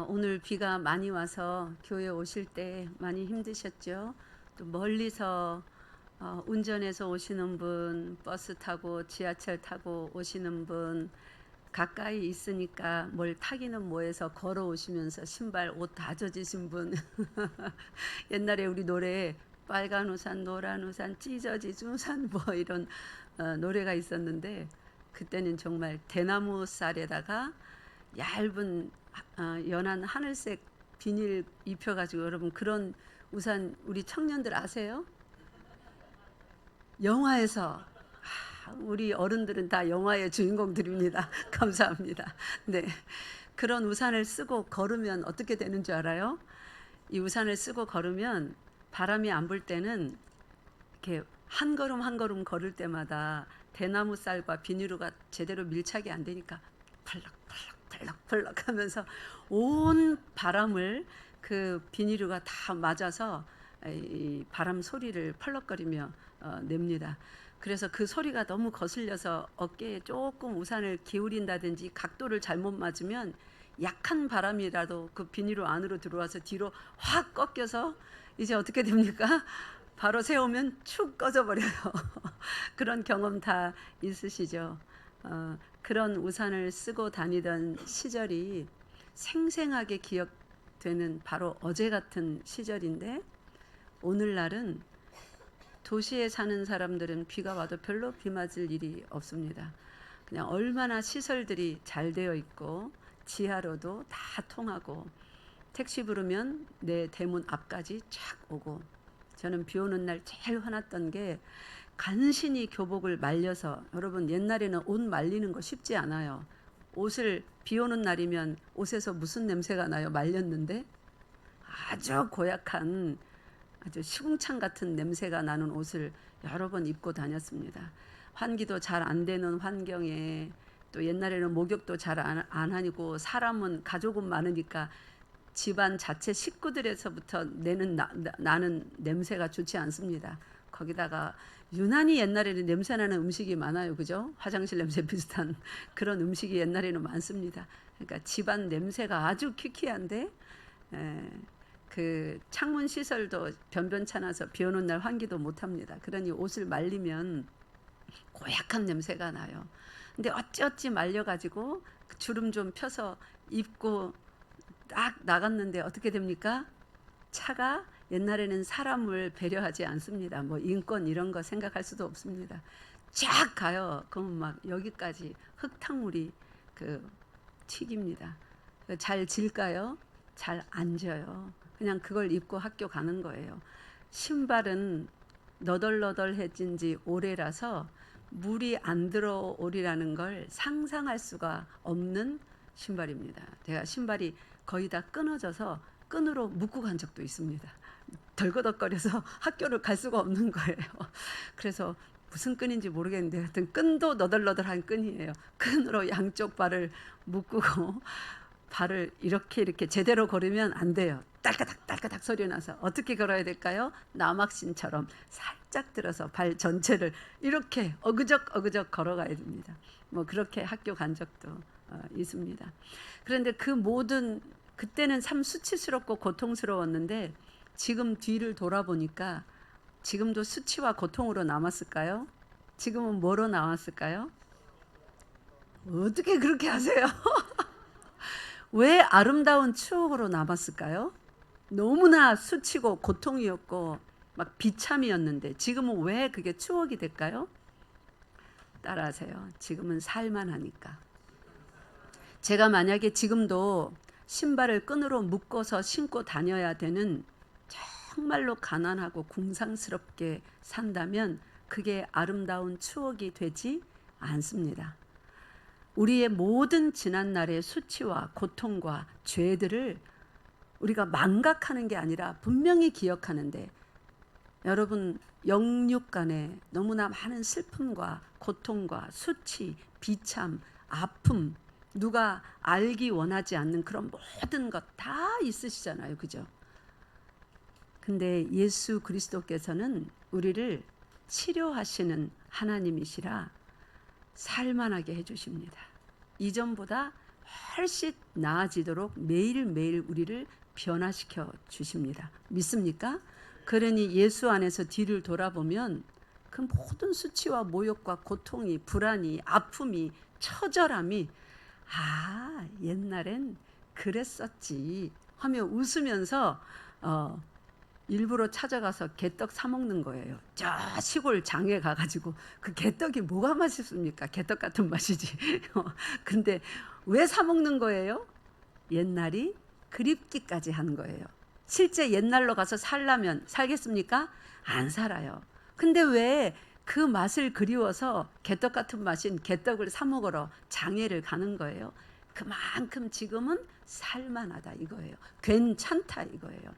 오늘 비가 많이 와서 교회 오실 때 많이 힘드셨죠? 또 멀리서 운전해서 오시는 분, 버스 타고 지하철 타고 오시는 분, 가까이 있으니까 뭘 타기는 뭐해서 걸어오시면서 신발 옷 다 젖으신 분. 옛날에 우리 노래에 빨간 우산, 노란 우산, 찢어진 우산 뭐 이런 노래가 있었는데, 그때는 정말 대나무 쌀에다가 얇은 연한 하늘색 비닐 입혀가지고, 여러분 그런 우산 우리 청년들 아세요? 영화에서. 우리 어른들은 다 영화의 주인공들입니다. 감사합니다. 네, 그런 우산을 쓰고 걸으면 어떻게 되는 줄 알아요? 이 우산을 쓰고 걸으면 바람이 안 불 때는 이렇게 한 걸음 한 걸음 걸을 때마다 대나무 쌀과 비닐루가 제대로 밀착이 안 되니까 펄럭 하면서 온 바람을 그 비닐루가 다 맞아서 이 바람 소리를 펄럭거리며 냅니다. 그래서 그 소리가 너무 거슬려서 어깨에 조금 우산을 기울인다든지 각도를 잘못 맞으면 약한 바람이라도 그 비닐루 안으로 들어와서 뒤로 확 꺾여서 이제 어떻게 됩니까? 바로 세우면 축 꺼져버려요. 그런 경험 다 있으시죠? 그런 우산을 쓰고 다니던 시절이 생생하게 기억되는 바로 어제 같은 시절인데, 오늘날은 도시에 사는 사람들은 비가 와도 별로 비 맞을 일이 없습니다. 그냥 얼마나 시설들이 잘 되어 있고 지하로도 다 통하고 택시 부르면 내 대문 앞까지 쫙 오고. 저는 비 오는 날 제일 화났던 게 간신히 교복을 말려서, 여러분 옛날에는 옷 말리는 거 쉽지 않아요. 옷을 비 오는 날이면 옷에서 무슨 냄새가 나요? 말렸는데 아주 고약한 아주 시궁창 같은 냄새가 나는 옷을 여러 번 입고 다녔습니다. 환기도 잘 안 되는 환경에, 또 옛날에는 목욕도 잘 안 하고 사람은 가족은 많으니까 집안 자체 식구들에서부터 나는 냄새가 좋지 않습니다. 거기다가 유난히 옛날에는 냄새나는 음식이 많아요. 그죠? 화장실 냄새 비슷한 그런 음식이 옛날에는 많습니다. 그러니까 집안 냄새가 아주 퀴퀴한데, 그 창문 시설도 변변찮아서 비 오는 날 환기도 못합니다. 그러니 옷을 말리면 고약한 냄새가 나요. 근데 어찌어찌 말려가지고 주름 좀 펴서 입고 딱 나갔는데 어떻게 됩니까? 차가 옛날에는 사람을 배려하지 않습니다. 뭐 인권 이런 거 생각할 수도 없습니다. 쫙 가요. 그럼 막 여기까지 흙탕물이 그 튀깁니다. 잘 질까요? 잘 안 져요. 그냥 그걸 입고 학교 가는 거예요. 신발은 너덜너덜해진 지 오래라서 물이 안 들어오리라는 걸 상상할 수가 없는 신발입니다. 제가 신발이 거의 다 끊어져서 끈으로 묶고 간 적도 있습니다. 덜거덕거려서 학교를 갈 수가 없는 거예요. 그래서 무슨 끈인지 모르겠는데 하여튼 끈도 너덜너덜한 끈이에요. 끈으로 양쪽 발을 묶고 발을 이렇게 제대로 걸으면 안 돼요. 딸까닥 소리 나서 어떻게 걸어야 될까요? 남학신처럼 살짝 들어서 발 전체를 이렇게 어그적 걸어가야 됩니다. 뭐 그렇게 학교 간 적도 있습니다. 그런데 그 모든, 그때는 참 수치스럽고 고통스러웠는데 지금 뒤를 돌아보니까 지금도 수치와 고통으로 남았을까요? 지금은 뭐로 남았을까요? 어떻게 그렇게 하세요? 왜 아름다운 추억으로 남았을까요? 너무나 수치고 고통이었고 막 비참이었는데 지금은 왜 그게 추억이 될까요? 따라하세요. 지금은 살만하니까. 제가 만약에 지금도 신발을 끈으로 묶어서 신고 다녀야 되는, 정말로 가난하고 궁상스럽게 산다면 그게 아름다운 추억이 되지 않습니다. 우리의 모든 지난날의 수치와 고통과 죄들을 우리가 망각하는 게 아니라 분명히 기억하는데, 여러분 영육 간에 너무나 많은 슬픔과 고통과 수치, 비참, 아픔, 누가 알기 원하지 않는 그런 모든 것 다 있으시잖아요. 그죠? 근데 예수 그리스도께서는 우리를 치료하시는 하나님이시라 살만하게 해주십니다. 이전보다 훨씬 나아지도록 매일매일 우리를 변화시켜 주십니다. 믿습니까? 그러니 예수 안에서 뒤를 돌아보면 그 모든 수치와 모욕과 고통이, 불안이, 아픔이, 처절함이 옛날엔 그랬었지 하며 웃으면서 일부러 찾아가서 개떡 사 먹는 거예요. 저 시골 장에 가가지고 그 개떡이 뭐가 맛있습니까? 개떡 같은 맛이지. 근데 왜 사 먹는 거예요? 옛날이 그립기까지 한 거예요. 실제 옛날로 가서 살려면 살겠습니까? 안 살아요. 근데 왜 그 맛을 그리워서 개떡 같은 맛인 개떡을 사 먹으러 장애를 가는 거예요? 그만큼 지금은 살만하다 이거예요. 괜찮다 이거예요.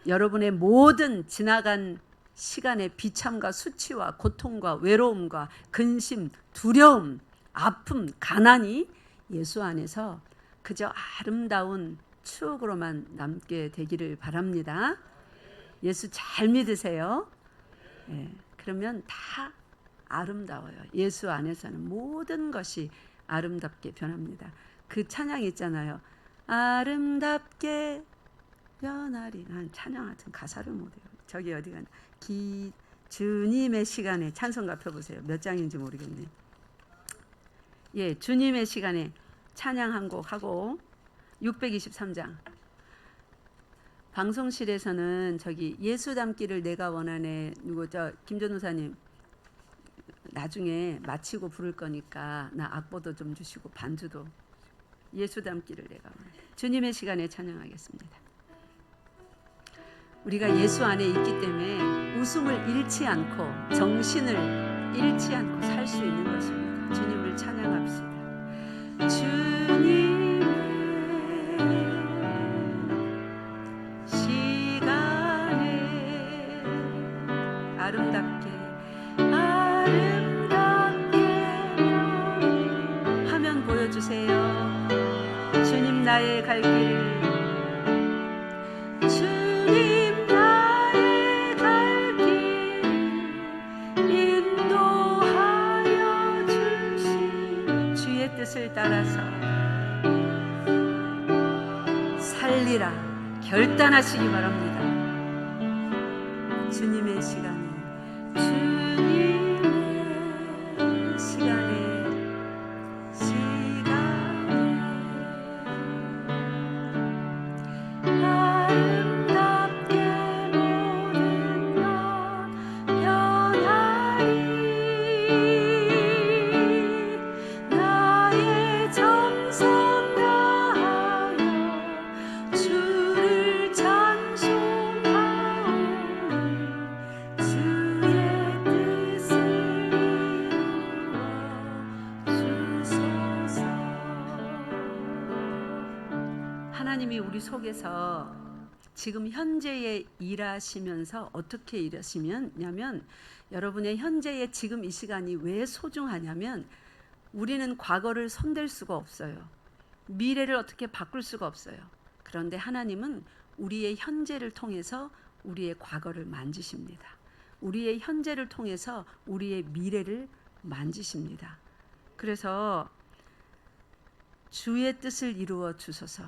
여러분의 모든 지나간 시간의 비참과 수치와 고통과 외로움과 근심, 두려움, 아픔, 가난이 예수 안에서 그저 아름다운 추억으로만 남게 되기를 바랍니다. 예수 잘 믿으세요. 그러면 다 아름다워요. 예수 안에서는 모든 것이 아름답게 변합니다. 그 찬양 있잖아요. 아름답게 변하리. 난 찬양 같은 가사를 못해요. 저기 어디 가나. 주님의 시간에 찬송가 펴보세요. 몇 장인지 모르겠네. 예, 주님의 시간에 찬양 한 곡 하고 623장. 방송실에서는 저기 예수 닮기를 내가 원하네. 김 전도사님 나중에 마치고 부를 거니까 나 악보도 좀 주시고 반주도. 예수 닮기를 내가 원하네. 주님의 시간에 찬양하겠습니다. 우리가 예수 안에 있기 때문에 웃음을 잃지 않고 정신을 잃지 않고 살 수 있는 것입니다. 주님을 찬양합시다. 주님의 시간에 아름답게 화면 보여주세요. 주님 나의 갈 길을 뜻을 따라서 살리라 결단하시기 바랍니다. 주님의 시간에 아름답게 모든 것 변하리. 나의 정성 다하여 주를 찬송하오니 주의 뜻을 이루어 주소서. 하나님이 우리 속에서 지금 현재에 일하시면서 어떻게 일하시냐면 여러분의 현재의 지금 이 시간이 왜 소중하냐면 우리는 과거를 손댈 수가 없어요. 미래를 어떻게 바꿀 수가 없어요. 그런데 하나님은 우리의 현재를 통해서 우리의 과거를 만지십니다. 우리의 현재를 통해서 우리의 미래를 만지십니다. 그래서 주의 뜻을 이루어 주소서.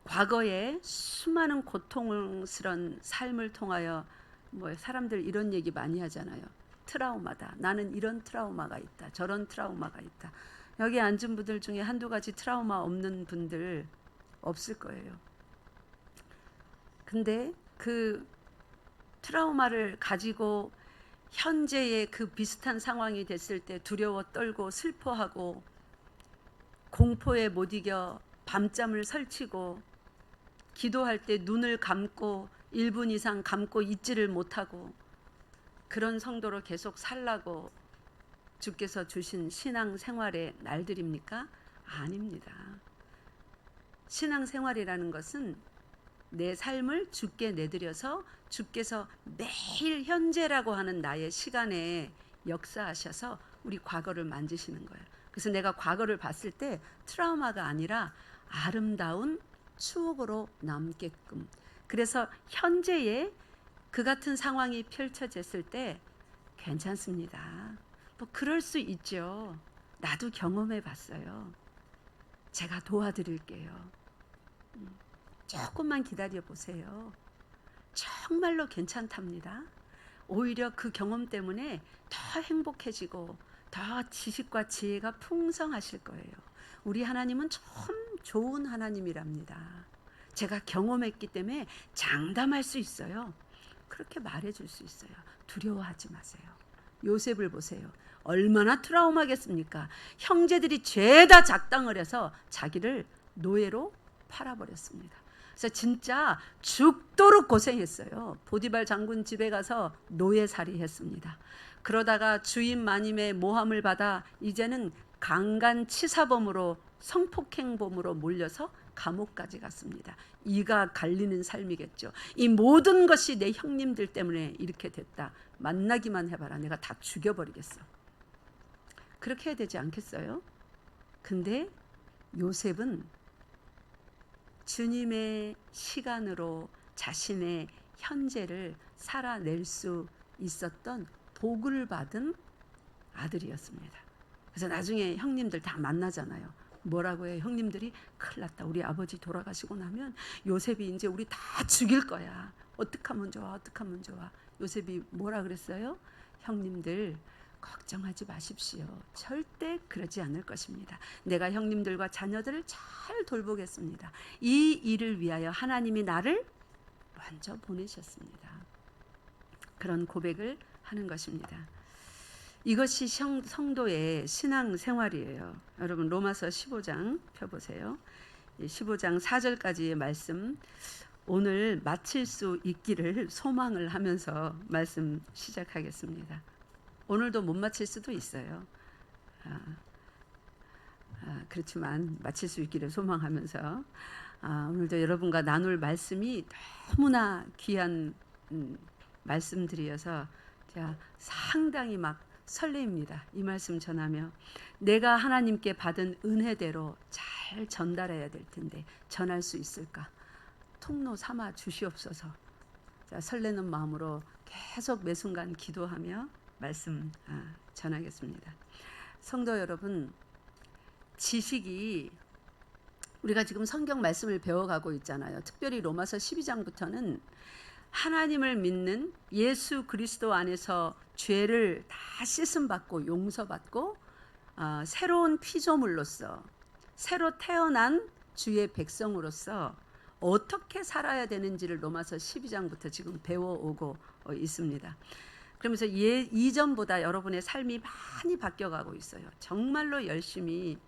과거에 수많은 고통스러운 삶을 통하여 사람들 이런 얘기 많이 하잖아요. 트라우마다. 나는 이런 트라우마가 있다. 저런 트라우마가 있다. 여기 앉은 분들 중에 한두 가지 트라우마 없는 분들 없을 거예요. 근데 그 트라우마를 가지고 현재의 그 비슷한 상황이 됐을 때 두려워 떨고 슬퍼하고 공포에 못 이겨 밤잠을 설치고 기도할 때 눈을 감고 1분 이상 감고 있지를 못하고 그런 성도로 계속 살라고 주께서 주신 신앙생활의 날들입니까? 아닙니다. 신앙생활이라는 것은 내 삶을 주께 내드려서 주께서 매일 현재라고 하는 나의 시간에 역사하셔서 우리 과거를 만지시는 거예요. 그래서 내가 과거를 봤을 때 트라우마가 아니라 아름다운 추억으로 남게끔. 그래서 현재에 그 같은 상황이 펼쳐졌을 때 괜찮습니다. 그럴 수 있죠. 나도 경험해 봤어요. 제가 도와드릴게요. 조금만 기다려 보세요. 정말로 괜찮답니다. 오히려 그 경험 때문에 더 행복해지고 더 지식과 지혜가 풍성하실 거예요. 우리 하나님은 참 좋은 하나님이랍니다. 제가 경험했기 때문에 장담할 수 있어요. 그렇게 말해줄 수 있어요. 두려워하지 마세요. 요셉을 보세요. 얼마나 트라우마겠습니까? 형제들이 죄다 작당을 해서 자기를 노예로 팔아버렸습니다. 그래서 진짜 죽도록 고생했어요. 보디발 장군 집에 가서 노예살이 했습니다. 그러다가 주인 마님의 모함을 받아 이제는 강간치사범으로 성폭행범으로 몰려서 감옥까지 갔습니다. 이가 갈리는 삶이겠죠. 이 모든 것이 내 형님들 때문에 이렇게 됐다. 만나기만 해봐라. 내가 다 죽여버리겠어. 그렇게 해야 되지 않겠어요? 근데 요셉은 주님의 시간으로 자신의 현재를 살아낼 수 있었던 복을 받은 아들이었습니다. 그래서 나중에 형님들 다 만나잖아요. 뭐라고 해요? 형님들이 큰일 났다. 우리 아버지 돌아가시고 나면 요셉이 이제 우리 다 죽일 거야. 어떡하면 좋아? 어떡하면 좋아? 요셉이 뭐라 그랬어요? 형님들 걱정하지 마십시오. 절대 그러지 않을 것입니다. 내가 형님들과 자녀들을 잘 돌보겠습니다. 이 일을 위하여 하나님이 나를 먼저 보내셨습니다. 그런 고백을 하는 것입니다. 이것이 성도의 신앙 생활이에요. 여러분 로마서 15장 펴보세요. 15장 4절까지의 말씀 오늘 마칠 수 있기를 소망을 하면서 말씀 시작하겠습니다. 오늘도 못 마칠 수도 있어요. 그렇지만 마칠 수 있기를 소망하면서 오늘도 여러분과 나눌 말씀이 너무나 귀한 말씀들이어서 제가 상당히 막 설레입니다. 이 말씀 전하며 내가 하나님께 받은 은혜대로 잘 전달해야 될 텐데 전할 수 있을까? 통로 삼아 주시옵소서. 자, 설레는 마음으로 계속 매 순간 기도하며 말씀 전하겠습니다. 성도 여러분, 지식이 우리가 지금 성경 말씀을 배워가고 있잖아요. 특별히 로마서 12장부터는 하나님을 믿는 예수 그리스도 안에서 죄를 다 씻음받고 용서받고 새로운 피조물로서 새로 태어난 주의 백성으로서 어떻게 살아야 되는지를 로마서 12장부터 지금 배워오고 있습니다. 그러면서 이전보다 여러분의 삶이 많이 바뀌어가고 있어요. 정말로 열심히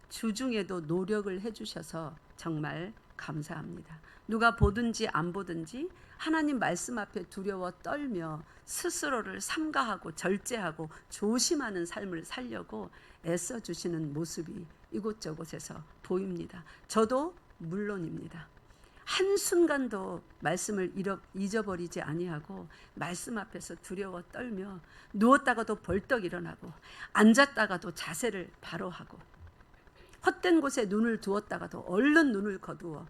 주중에도 노력을 해주셔서 정말 감사합니다. 누가 보든지 안 보든지 하나님 말씀 앞에 두려워 떨며 스스로를 삼가하고 절제하고 조심하는 삶을 살려고 애써주시는 모습이 이곳저곳에서 보입니다. 저도 물론입니다. 한순간도 말씀을 잊어버리지 아니하고 말씀 앞에서 두려워 떨며 누웠다가도 벌떡 일어나고 앉았다가도 자세를 바로 하고 헛된 곳에 눈을 두었다가도 얼른 눈을 거두어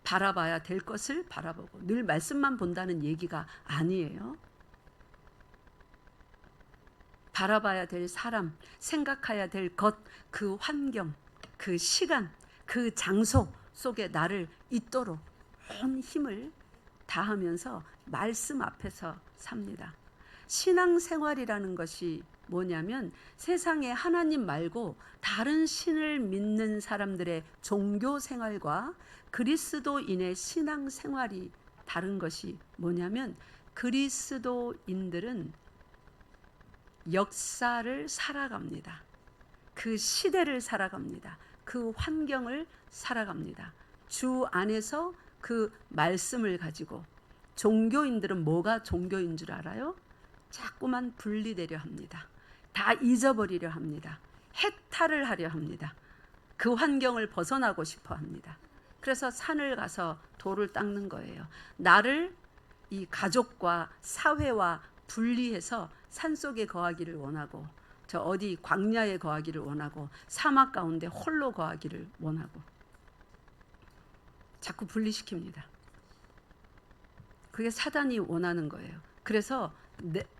바라봐야 될 것을 바라보고 늘 말씀만 본다는 얘기가 아니에요. 바라봐야 될 사람, 생각해야 될 것, 그 환경, 그 시간, 그 장소 속에 나를 있도록 온 힘을 다하면서 말씀 앞에서 삽니다. 신앙생활이라는 것이 뭐냐면 세상에 하나님 말고 다른 신을 믿는 사람들의 종교생활과 그리스도인의 신앙생활이 다른 것이 뭐냐면 그리스도인들은 역사를 살아갑니다. 그 시대를 살아갑니다. 그 환경을 살아갑니다. 주 안에서 그 말씀을 가지고 종교인들은 뭐가 종교인 줄 알아요? 자꾸만 분리되려 합니다. 다 잊어버리려 합니다. 해탈을 하려 합니다. 그 환경을 벗어나고 싶어 합니다. 그래서 산을 가서 돌을 닦는 거예요. 나를 이 가족과 사회와 분리해서 산속에 거하기를 원하고 저 어디 광야에 거하기를 원하고 사막 가운데 홀로 거하기를 원하고 자꾸 분리시킵니다. 그게 사단이 원하는 거예요. 그래서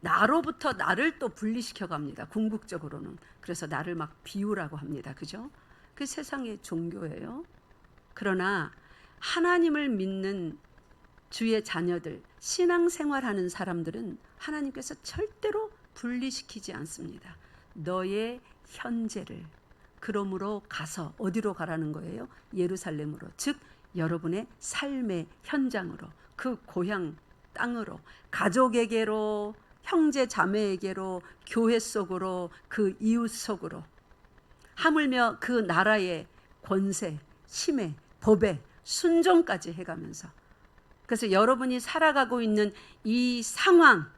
나로부터 나를 또 분리시켜 갑니다. 궁극적으로는. 그래서 나를 막 비우라고 합니다. 그죠? 그 세상의 종교예요. 그러나 하나님을 믿는 주의 자녀들, 신앙생활하는 사람들은 하나님께서 절대로 분리시키지 않습니다. 너의 현재를 그러므로 가서 어디로 가라는 거예요? 예루살렘으로, 즉 여러분의 삶의 현장으로, 그 고향 땅으로, 가족에게로, 형제 자매에게로, 교회 속으로, 그 이웃 속으로, 하물며 그 나라의 권세, 힘에, 법에 순종까지 해가면서, 그래서 여러분이 살아가고 있는 이 상황,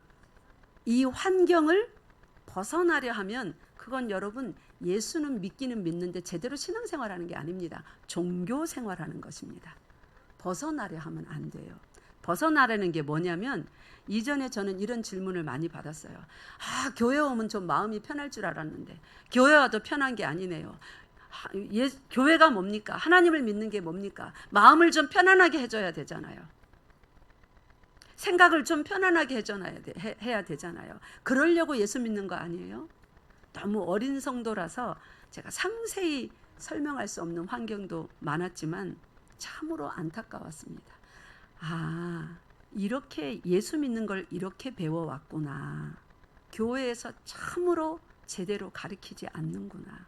이 환경을 벗어나려 하면 그건 여러분 예수는 믿기는 믿는데 제대로 신앙생활하는 게 아닙니다. 종교생활하는 것입니다. 벗어나려 하면 안 돼요. 벗어나려는 게 뭐냐면, 이전에 저는 이런 질문을 많이 받았어요. 교회 오면 좀 마음이 편할 줄 알았는데 교회 와도 편한 게 아니네요. 교회가 뭡니까? 하나님을 믿는 게 뭡니까? 마음을 좀 편안하게 해줘야 되잖아요. 생각을 좀 편안하게 해야 되잖아요. 그러려고 예수 믿는 거 아니에요? 너무 어린 성도라서 제가 상세히 설명할 수 없는 환경도 많았지만 참으로 안타까웠습니다. 이렇게 예수 믿는 걸 이렇게 배워왔구나. 교회에서 참으로 제대로 가르치지 않는구나.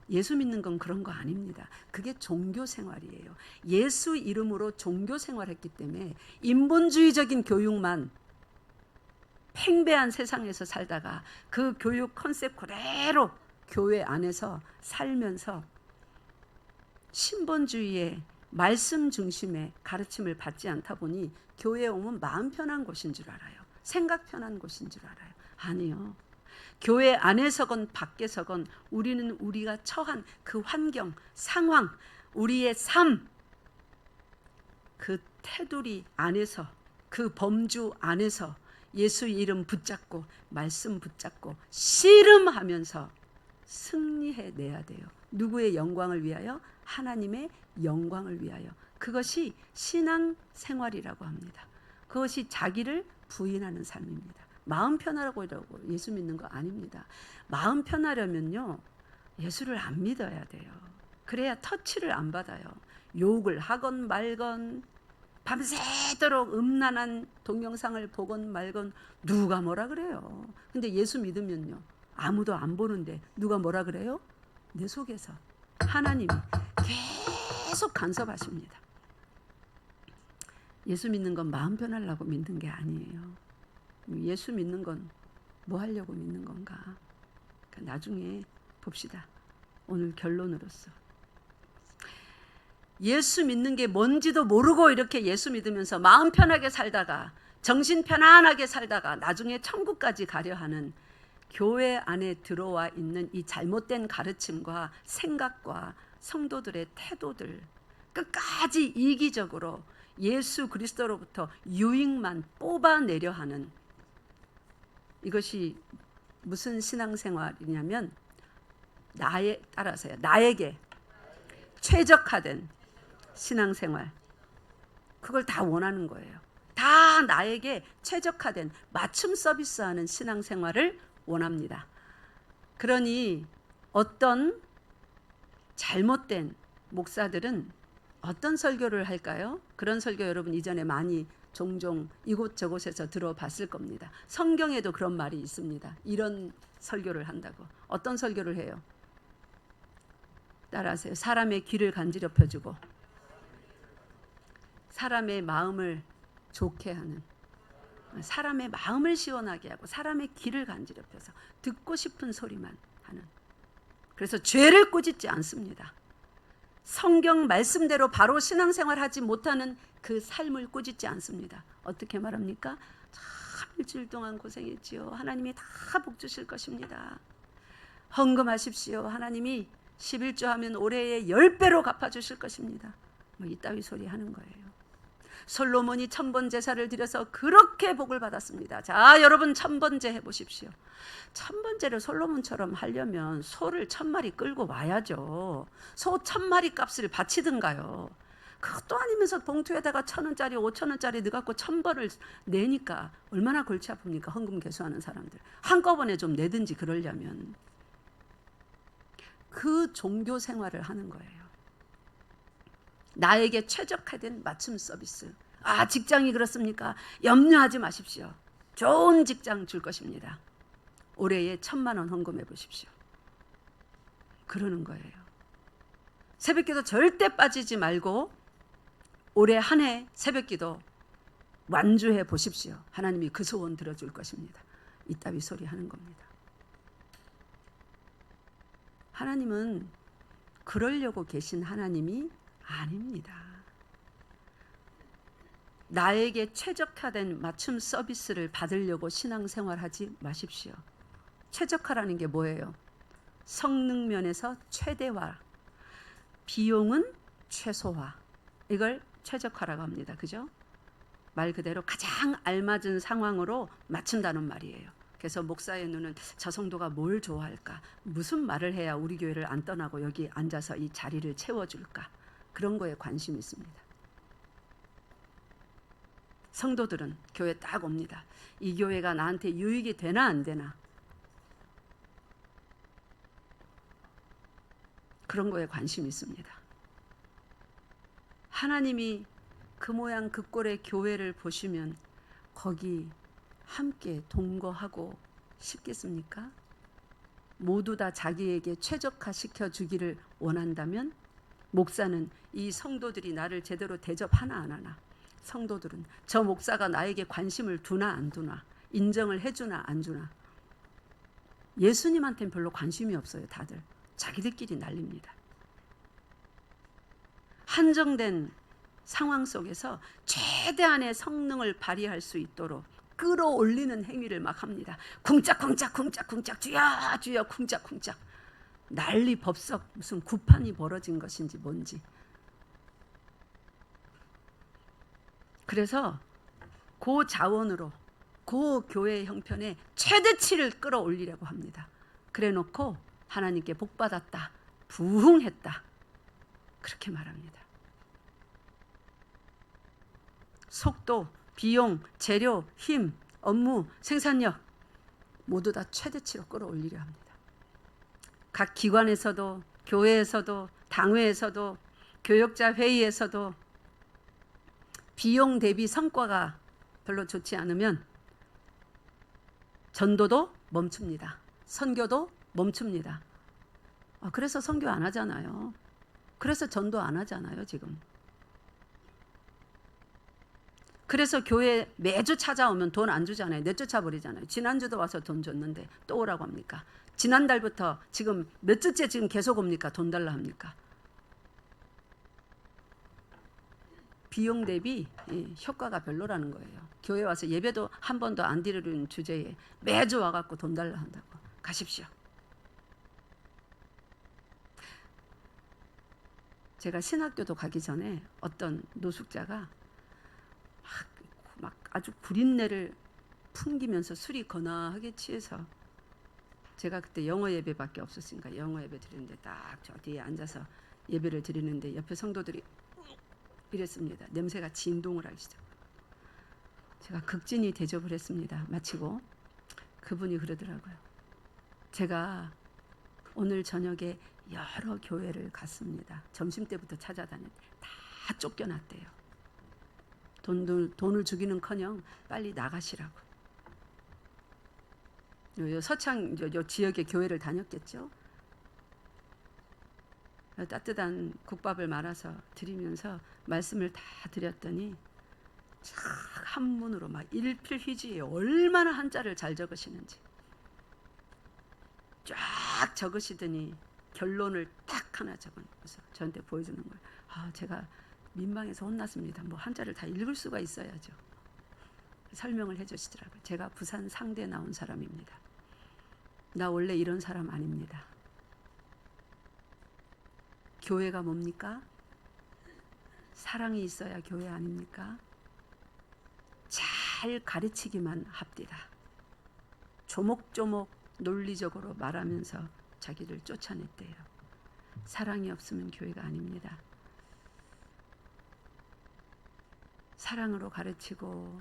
예수 믿는 건 그런 거 아닙니다. 그게 종교생활이에요. 예수 이름으로 종교생활했기 때문에 인본주의적인 교육만 팽배한 세상에서 살다가 그 교육 컨셉 그대로 교회 안에서 살면서 신본주의의 말씀 중심의 가르침을 받지 않다 보니 교회에 오면 마음 편한 곳인 줄 알아요. 생각 편한 곳인 줄 알아요. 아니요. 교회 안에서건 밖에서건 우리는 우리가 처한 그 환경, 상황, 우리의 삶, 그 테두리 안에서, 그 범주 안에서 예수 이름 붙잡고 말씀 붙잡고 씨름하면서 승리해내야 돼요. 누구의 영광을 위하여? 하나님의 영광을 위하여. 그것이 신앙생활이라고 합니다. 그것이 자기를 부인하는 삶입니다. 마음 편하라고 예수 믿는 거 아닙니다. 마음 편하려면요, 예수를 안 믿어야 돼요. 그래야 터치를 안 받아요. 욕을 하건 말건, 밤새도록 음란한 동영상을 보건 말건 누가 뭐라 그래요. 근데 예수 믿으면요, 아무도 안 보는데 누가 뭐라 그래요? 내 속에서 하나님이 계속 간섭하십니다. 예수 믿는 건 마음 편하려고 믿는 게 아니에요. 예수 믿는 건 뭐 하려고 믿는 건가? 그러니까 나중에 봅시다. 오늘 결론으로서 예수 믿는 게 뭔지도 모르고 이렇게 예수 믿으면서 마음 편하게 살다가, 정신 편안하게 살다가 나중에 천국까지 가려 하는 교회 안에 들어와 있는 이 잘못된 가르침과 생각과 성도들의 태도들, 끝까지 이기적으로 예수 그리스도로부터 유익만 뽑아내려 하는, 이것이 무슨 신앙생활이냐면 나에게 최적화된 신앙생활, 그걸 다 원하는 거예요. 다 나에게 최적화된 맞춤 서비스하는 신앙생활을 원합니다. 그러니 어떤 잘못된 목사들은 어떤 설교를 할까요? 그런 설교 여러분 이전에 많이 종종 이곳저곳에서 들어봤을 겁니다. 성경에도 그런 말이 있습니다. 이런 설교를 한다고. 어떤 설교를 해요? 따라하세요. 사람의 귀를 간지럽혀주고 사람의 마음을 좋게 하는, 사람의 마음을 시원하게 하고 사람의 귀를 간지럽혀서 듣고 싶은 소리만 하는. 그래서 죄를 꾸짖지 않습니다. 성경 말씀대로 바로 신앙생활하지 못하는 그 삶을 꾸짖지 않습니다. 어떻게 말합니까? 참 일주일 동안 고생했지요. 하나님이 다 복 주실 것입니다. 헌금하십시오. 하나님이 11조 하면 올해에 10배로 갚아주실 것입니다. 뭐 이따위 소리 하는 거예요. 솔로몬이 천번 제사를 드려서 그렇게 복을 받았습니다. 자, 여러분 천번제 해보십시오. 천번제를 솔로몬처럼 하려면 소를 1000마리 끌고 와야죠. 소 1000마리 값을 바치든가요. 그것도 아니면서 봉투에다가 1000원짜리 5000원짜리 넣어갖고 1000번을 내니까 얼마나 골치 아픕니까? 헌금 개수하는 사람들. 한꺼번에 좀 내든지 그러려면. 그 종교 생활을 하는 거예요. 나에게 최적화된 맞춤 서비스. 아, 직장이 그렇습니까? 염려하지 마십시오. 좋은 직장 줄 것입니다. 올해에 1,000만 원 헌금해 보십시오. 그러는 거예요. 새벽기도 절대 빠지지 말고 올해 한 해 새벽기도 완주해 보십시오. 하나님이 그 소원 들어줄 것입니다. 이따위 소리 하는 겁니다. 하나님은 그러려고 계신 하나님이 아닙니다. 나에게 최적화된 맞춤 서비스를 받으려고 신앙생활하지 마십시오. 최적화라는 게 뭐예요? 성능 면에서 최대화, 비용은 최소화. 이걸 최적화라고 합니다. 그죠? 말 그대로 가장 알맞은 상황으로 맞춘다는 말이에요. 그래서 목사의 눈은 저 성도가 뭘 좋아할까? 무슨 말을 해야 우리 교회를 안 떠나고 여기 앉아서 이 자리를 채워줄까? 그런 거에 관심이 있습니다. 성도들은 교회 딱 옵니다. 이 교회가 나한테 유익이 되나 안 되나? 그런 거에 관심이 있습니다. 하나님이 그 모양 그 꼴의 교회를 보시면 거기 함께 동거하고 싶겠습니까? 모두 다 자기에게 최적화시켜 주기를 원한다면 목사는 이 성도들이 나를 제대로 대접하나 안 하나, 성도들은 저 목사가 나에게 관심을 두나 안 두나, 인정을 해주나 안 주나, 예수님한테는 별로 관심이 없어요. 다들 자기들끼리 난립니다. 한정된 상황 속에서 최대한의 성능을 발휘할 수 있도록 끌어올리는 행위를 막 합니다. 쿵짝쿵짝 쿵짝쿵짝 주여 주여 쿵짝쿵짝. 난리 법석 무슨 구판이 벌어진 것인지 뭔지. 그래서 그 자원으로 그 교회 형편에 최대치를 끌어올리려고 합니다. 그래 놓고 하나님께 복받았다, 부흥했다, 그렇게 말합니다. 속도, 비용, 재료, 힘, 업무, 생산력 모두 다 최대치로 끌어올리려 합니다. 각 기관에서도, 교회에서도, 당회에서도, 교역자 회의에서도 비용 대비 성과가 별로 좋지 않으면 전도도 멈춥니다. 선교도 멈춥니다. 그래서 선교 안 하잖아요. 그래서 전도 안 하잖아요, 지금. 그래서 교회 매주 찾아오면 돈 안 주잖아요. 내쫓아 버리잖아요. 지난주도 와서 돈 줬는데 또 오라고 합니까? 지난달부터 지금 몇 주째 지금 계속 옵니까? 돈 달라 합니까? 비용 대비 효과가 별로라는 거예요. 교회 와서 예배도 한 번도 안 드리는 주제에 매주 와갖고 돈 달라 한다고. 가십시오. 제가 신학교도 가기 전에 어떤 노숙자가 막 아주 구린내를 풍기면서 술이 거나하게 취해서, 제가 그때 영어 예배밖에 없었으니까 영어 예배 드리는데 딱 저 뒤에 앉아서 예배를 드리는데 옆에 성도들이 이랬습니다. 냄새가 진동을 하기 시작. 제가 극진히 대접을 했습니다. 마치고 그분이 그러더라고요. 제가 오늘 저녁에 여러 교회를 갔습니다. 점심때부터 찾아다녔는데 다 쫓겨났대요. 돈을 주기는커녕 빨리 나가시라고. 서창 요 지역의 교회를 다녔겠죠. 따뜻한 국밥을 말아서 드리면서 말씀을 다 드렸더니 한문으로 막 일필휘지에 얼마나 한자를 잘 적으시는지 쫙 적으시더니 결론을 딱 하나 적어서 저한테 보여주는 거예요. 제가 민방에서 혼났습니다. 뭐 한자를 다 읽을 수가 있어야죠. 설명을 해주시더라고요. 제가 부산 상대 나온 사람입니다. 나 원래 이런 사람 아닙니다. 교회가 뭡니까? 사랑이 있어야 교회 아닙니까? 잘 가르치기만 합디다. 조목조목 논리적으로 말하면서 자기를 쫓아냈대요. 사랑이 없으면 교회가 아닙니다. 사랑으로 가르치고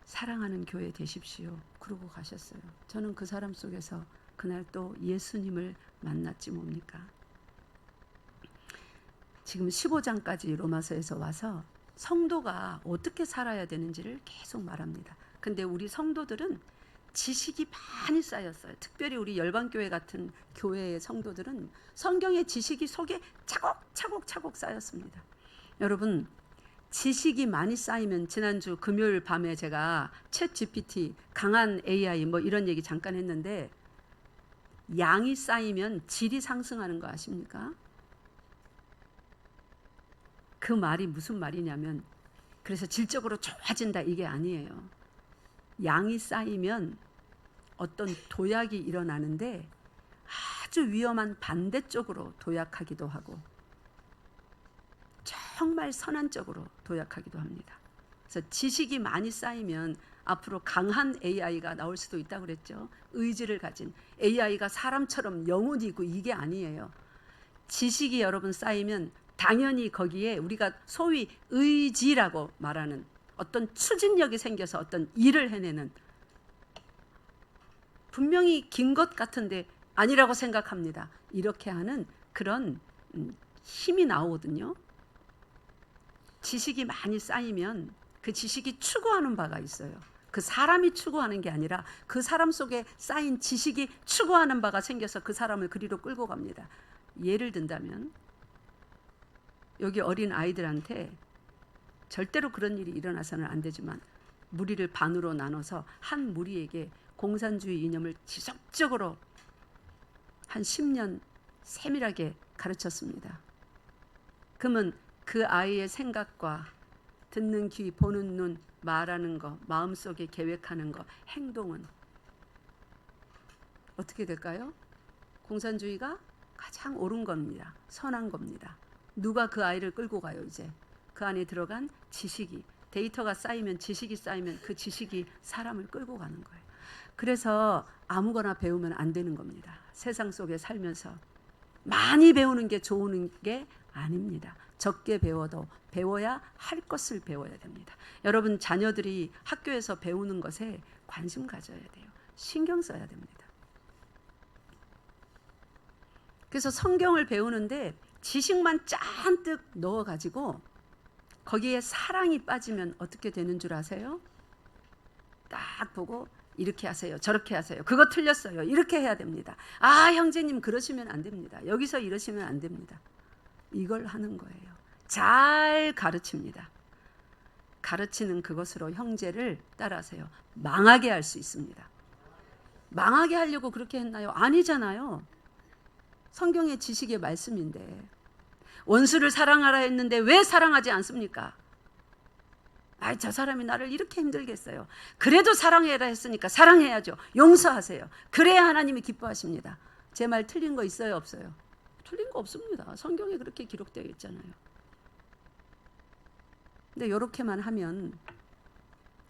사랑하는 교회 되십시오. 그러고 가셨어요. 저는 그 사람 속에서 그날 또 예수님을 만났지 뭡니까? 지금 15장까지 로마서에서 와서 성도가 어떻게 살아야 되는지를 계속 말합니다. 근데 우리 성도들은 지식이 많이 쌓였어요. 특별히 우리 열방교회 같은 교회의 성도들은 성경의 지식이 속에 차곡차곡 쌓였습니다. 여러분, 지식이 많이 쌓이면, 지난주 금요일 밤에 제가 챗 GPT, 강한 AI 뭐 이런 얘기 잠깐 했는데, 양이 쌓이면 질이 상승하는 거 아십니까? 그 말이 무슨 말이냐면, 그래서 질적으로 좋아진다 이게 아니에요. 양이 쌓이면 어떤 도약이 일어나는데 아주 위험한 반대쪽으로 도약하기도 하고 정말 선한 쪽으로 도약하기도 합니다. 그래서 지식이 많이 쌓이면 앞으로 강한 AI가 나올 수도 있다고 그랬죠. 의지를 가진 AI가 사람처럼 영혼이 있고 이게 아니에요. 지식이 여러분 쌓이면 당연히 거기에 우리가 소위 의지라고 말하는 어떤 추진력이 생겨서 어떤 일을 해내는, 분명히 긴 것 같은데 아니라고 생각합니다. 이렇게 하는 그런 힘이 나오거든요. 지식이 많이 쌓이면 그 지식이 추구하는 바가 있어요. 그 사람이 추구하는 게 아니라 그 사람 속에 쌓인 지식이 추구하는 바가 생겨서 그 사람을 그리로 끌고 갑니다. 예를 든다면 여기 어린 아이들한테 절대로 그런 일이 일어나서는 안 되지만 무리를 반으로 나눠서 한 무리에게 공산주의 이념을 지속적으로 한 10년 세밀하게 가르쳤습니다. 그러면 그 아이의 생각과 듣는 귀, 보는 눈, 말하는 거, 마음속에 계획하는 거, 행동은 어떻게 될까요? 공산주의가 가장 옳은 겁니다. 선한 겁니다. 누가 그 아이를 끌고 가요? 이제 그 안에 들어간 지식이, 데이터가 쌓이면, 지식이 쌓이면 그 지식이 사람을 끌고 가는 거예요. 그래서 아무거나 배우면 안 되는 겁니다. 세상 속에 살면서 많이 배우는 게 좋은 게 아닙니다. 적게 배워도 배워야 할 것을 배워야 됩니다. 여러분 자녀들이 학교에서 배우는 것에 관심 가져야 돼요. 신경 써야 됩니다. 그래서 성경을 배우는데 지식만 잔뜩 넣어가지고 거기에 사랑이 빠지면 어떻게 되는 줄 아세요? 딱 보고 이렇게 하세요, 저렇게 하세요, 그거 틀렸어요, 이렇게 해야 됩니다. 아 형제님 그러시면 안 됩니다. 여기서 이러시면 안 됩니다. 이걸 하는 거예요. 잘 가르칩니다. 가르치는 그것으로 형제를 따라하세요. 망하게 할 수 있습니다. 망하게 하려고 그렇게 했나요? 아니잖아요. 성경의 지식의 말씀인데 원수를 사랑하라 했는데 왜 사랑하지 않습니까? 아, 저 사람이 나를 이렇게 힘들게 했어요. 그래도 사랑해라 했으니까 사랑해야죠. 용서하세요. 그래야 하나님이 기뻐하십니다. 제 말 틀린 거 있어요, 없어요? 틀린 거 없습니다. 성경에 그렇게 기록되어 있잖아요. 근데 이렇게만 하면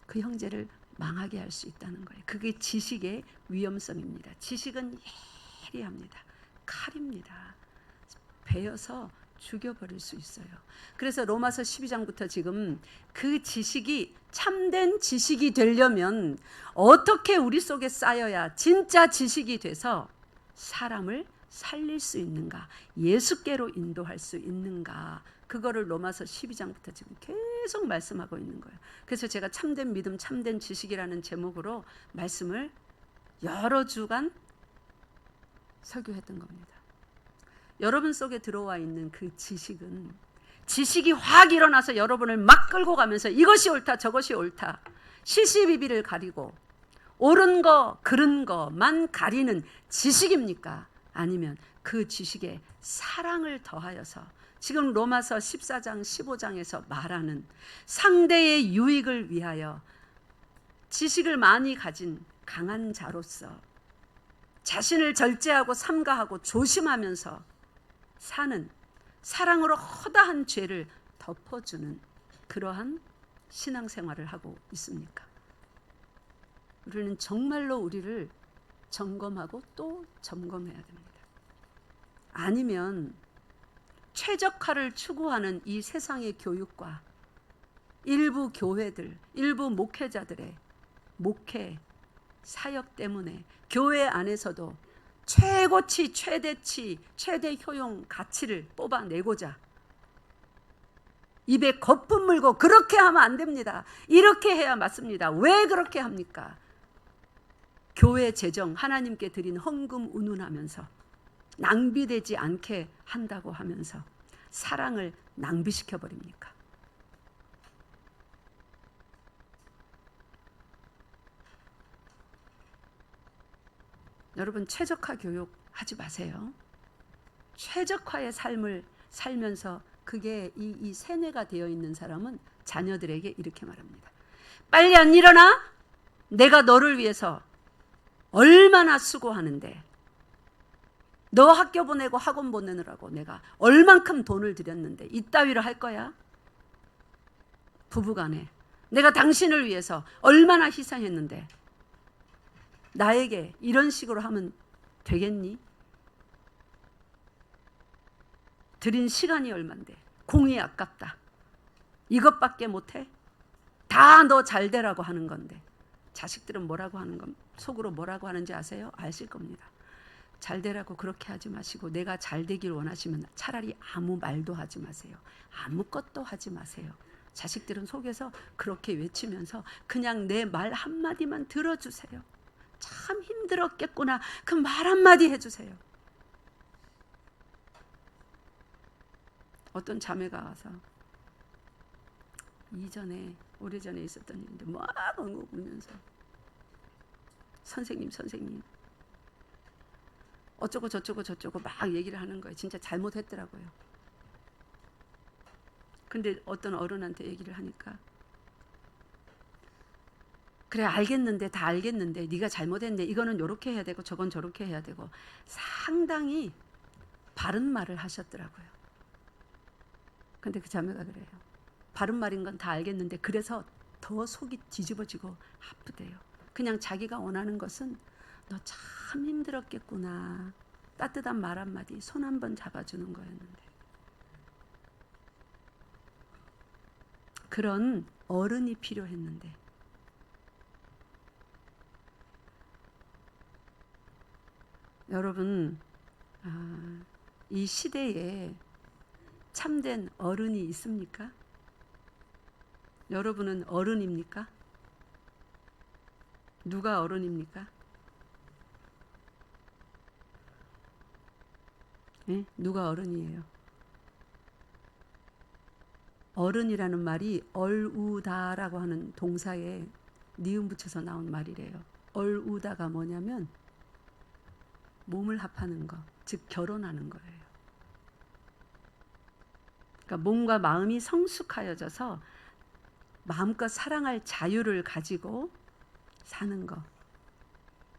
그 형제를 망하게 할 수 있다는 거예요. 그게 지식의 위험성입니다. 지식은 예리합니다. 칼입니다. 베어서 죽여버릴 수 있어요. 그래서 로마서 12장부터 지금 그 지식이 참된 지식이 되려면 어떻게 우리 속에 쌓여야 진짜 지식이 돼서 사람을 살릴 수 있는가, 예수께로 인도할 수 있는가, 그거를 로마서 12장부터 지금 계속 말씀하고 있는 거예요. 그래서 제가 참된 믿음, 참된 지식이라는 제목으로 말씀을 여러 주간 설교했던 겁니다. 여러분 속에 들어와 있는 그 지식은 지식이 확 일어나서 여러분을 막 끌고 가면서 이것이 옳다 저것이 옳다 시시비비를 가리고 옳은 거 그른 거만 가리는 지식입니까? 아니면 그 지식에 사랑을 더하여서 지금 로마서 14장 15장에서 말하는 상대의 유익을 위하여 지식을 많이 가진 강한 자로서 자신을 절제하고 삼가하고 조심하면서 사는 사랑으로 허다한 죄를 덮어주는 그러한 신앙생활을 하고 있습니까? 우리는 정말로 우리를 점검하고 또 점검해야 됩니다. 아니면 최적화를 추구하는 이 세상의 교육과 일부 교회들, 일부 목회자들의 목회 사역 때문에 교회 안에서도 최고치, 최대치, 최대 효용 가치를 뽑아내고자 입에 거품 물고 그렇게 하면 안 됩니다. 이렇게 해야 맞습니다. 왜 그렇게 합니까? 교회 재정 하나님께 드린 헌금 운운하면서 낭비되지 않게 한다고 하면서 사랑을 낭비시켜 버립니까? 여러분, 최적화 교육 하지 마세요. 최적화의 삶을 살면서 그게 이 세뇌가 되어 있는 사람은 자녀들에게 이렇게 말합니다. 빨리 안 일어나? 내가 너를 위해서 얼마나 수고하는데, 너 학교 보내고 학원 보내느라고 내가 얼만큼 돈을 들였는데 이따위로 할 거야? 부부간에 내가 당신을 위해서 얼마나 희생했는데 나에게 이런 식으로 하면 되겠니? 들인 시간이 얼만데 공이 아깝다. 이것밖에 못해? 다 너 잘 되라고 하는 건데. 자식들은 뭐라고 하는 건 속으로 뭐라고 하는지 아세요? 아실 겁니다. 잘 되라고 그렇게 하지 마시고 내가 잘 되길 원하시면 차라리 아무 말도 하지 마세요. 아무것도 하지 마세요. 자식들은 속에서 그렇게 외치면서 그냥 내 말 한마디만 들어주세요. 참 힘들었겠구나. 그 말 한마디 해주세요. 어떤 자매가 와서 오래전에 있었던 일인데 막 엉엉 울면서 선생님 어쩌고 저쩌고 막 얘기를 하는 거예요. 진짜 잘못했더라고요. 근데 어떤 어른한테 얘기를 하니까 그래 알겠는데 다 알겠는데 네가 잘못했네. 이거는 이렇게 해야 되고 저건 저렇게 해야 되고 상당히 바른 말을 하셨더라고요. 근데 그 자매가 그래요. 바른 말인 건 다 알겠는데 그래서 더 속이 뒤집어지고 아프대요. 그냥 자기가 원하는 것은 너 참 힘들었겠구나. 따뜻한 말 한마디, 손 한번 잡아주는 거였는데. 그런 어른이 필요했는데. 여러분, 이 시대에 참된 어른이 있습니까? 여러분은 어른입니까? 누가 어른입니까? 네? 누가 어른이에요? 어른이라는 말이 얼우다라고 하는 동사에 니은 붙여서 나온 말이래요. 얼우다가 뭐냐면 몸을 합하는 거, 즉 결혼하는 거예요. 그러니까 몸과 마음이 성숙하여져서 마음껏 사랑할 자유를 가지고 사는 거.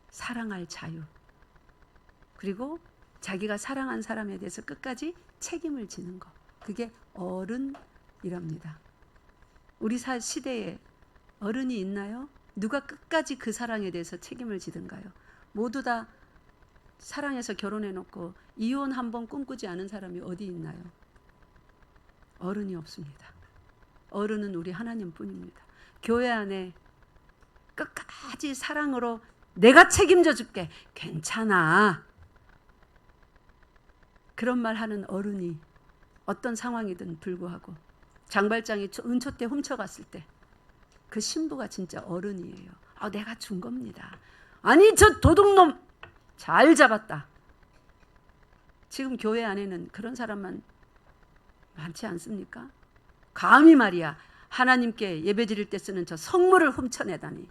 사랑할 자유. 그리고 자기가 사랑한 사람에 대해서 끝까지 책임을 지는 거. 그게 어른이랍니다. 우리 시대에 어른이 있나요? 누가 끝까지 그 사랑에 대해서 책임을 지든가요? 모두 다 사랑해서 결혼해놓고 이혼 한번 꿈꾸지 않은 사람이 어디 있나요? 어른이 없습니다. 어른은 우리 하나님뿐입니다. 교회 안에 끝까지 사랑으로 내가 책임져 줄게. 괜찮아. 그런 말 하는 어른이 어떤 상황이든 불구하고 장발장이 은초 때 훔쳐갔을 때 그 신부가 진짜 어른이에요. 내가 준 겁니다. 아니 저 도둑놈 잘 잡았다. 지금 교회 안에는 그런 사람만 많지 않습니까? 감히 말이야 하나님께 예배 드릴 때 쓰는 저 성물을 훔쳐내다니.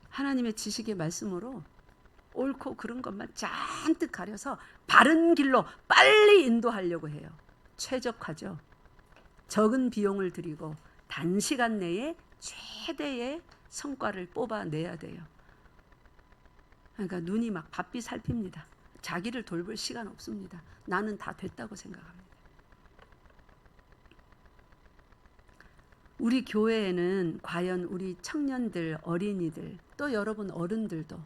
하나님의 지식의 말씀으로 옳고 그른 것만 잔뜩 가려서 바른 길로 빨리 인도하려고 해요. 최적화죠. 적은 비용을 들이고 단시간 내에 최대의 성과를 뽑아내야 돼요. 그러니까 눈이 막 바삐 살핍니다. 자기를 돌볼 시간 없습니다. 나는 다 됐다고 생각합니다. 우리 교회에는 과연 우리 청년들, 어린이들, 또 여러분 어른들도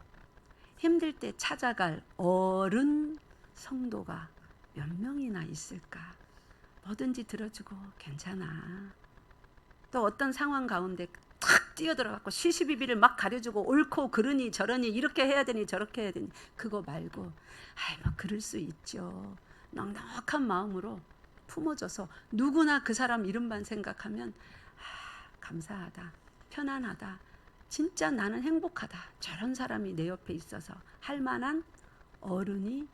힘들 때 찾아갈 어른 성도가 몇 명이나 있을까? 뭐든지 들어주고 괜찮아. 또 어떤 상황 가운데 탁 뛰어들어갖고 시시비비를 막 가려주고 옳고 그러니 저러니 이렇게 해야 되니 저렇게 해야 되니 그거 말고 뭐 그럴 수 있죠. 넉넉한 마음으로 품어줘서 누구나 그 사람 이름만 생각하면 감사하다, 편안하다, 진짜 나는 행복하다, 저런 사람이 내 옆에 있어서 할 만한 어른이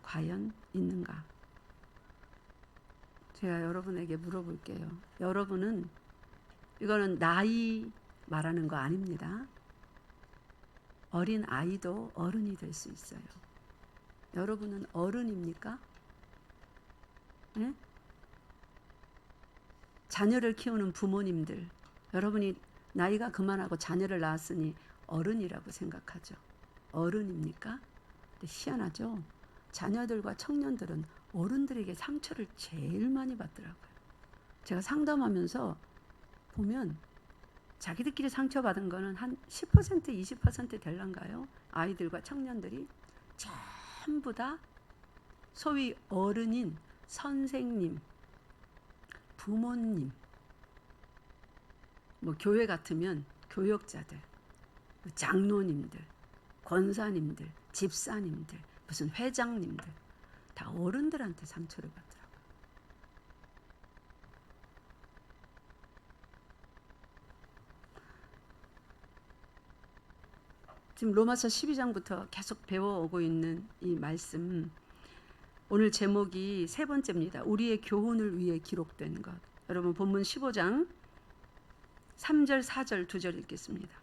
과연 있는가? 제가 여러분에게 물어볼게요. 여러분은, 이거는 나이 말하는 거 아닙니다. 어린 아이도 어른이 될 수 있어요. 여러분은 어른입니까? 네? 자녀를 키우는 부모님들, 여러분이 나이가 그만하고 자녀를 낳았으니 어른이라고 생각하죠. 어른입니까? 근데 희한하죠. 자녀들과 청년들은 어른들에게 상처를 제일 많이 받더라고요. 제가 상담하면서 보면 자기들끼리 상처받은 거는 한 10% 20% 될란가요? 아이들과 청년들이 전부 다 소위 어른인 선생님, 부모님, 뭐 교회 같으면 교역자들, 장로님들, 권사님들, 집사님들, 무슨 회장님들 다 어른들한테 상처를 받더라고요. 지금 로마서 12장부터 계속 배워오고 있는 이 말씀, 오늘 제목이 세 번째입니다. 우리의 교훈을 위해 기록된 것. 여러분 본문 15장 3절 4절 2절 읽겠습니다.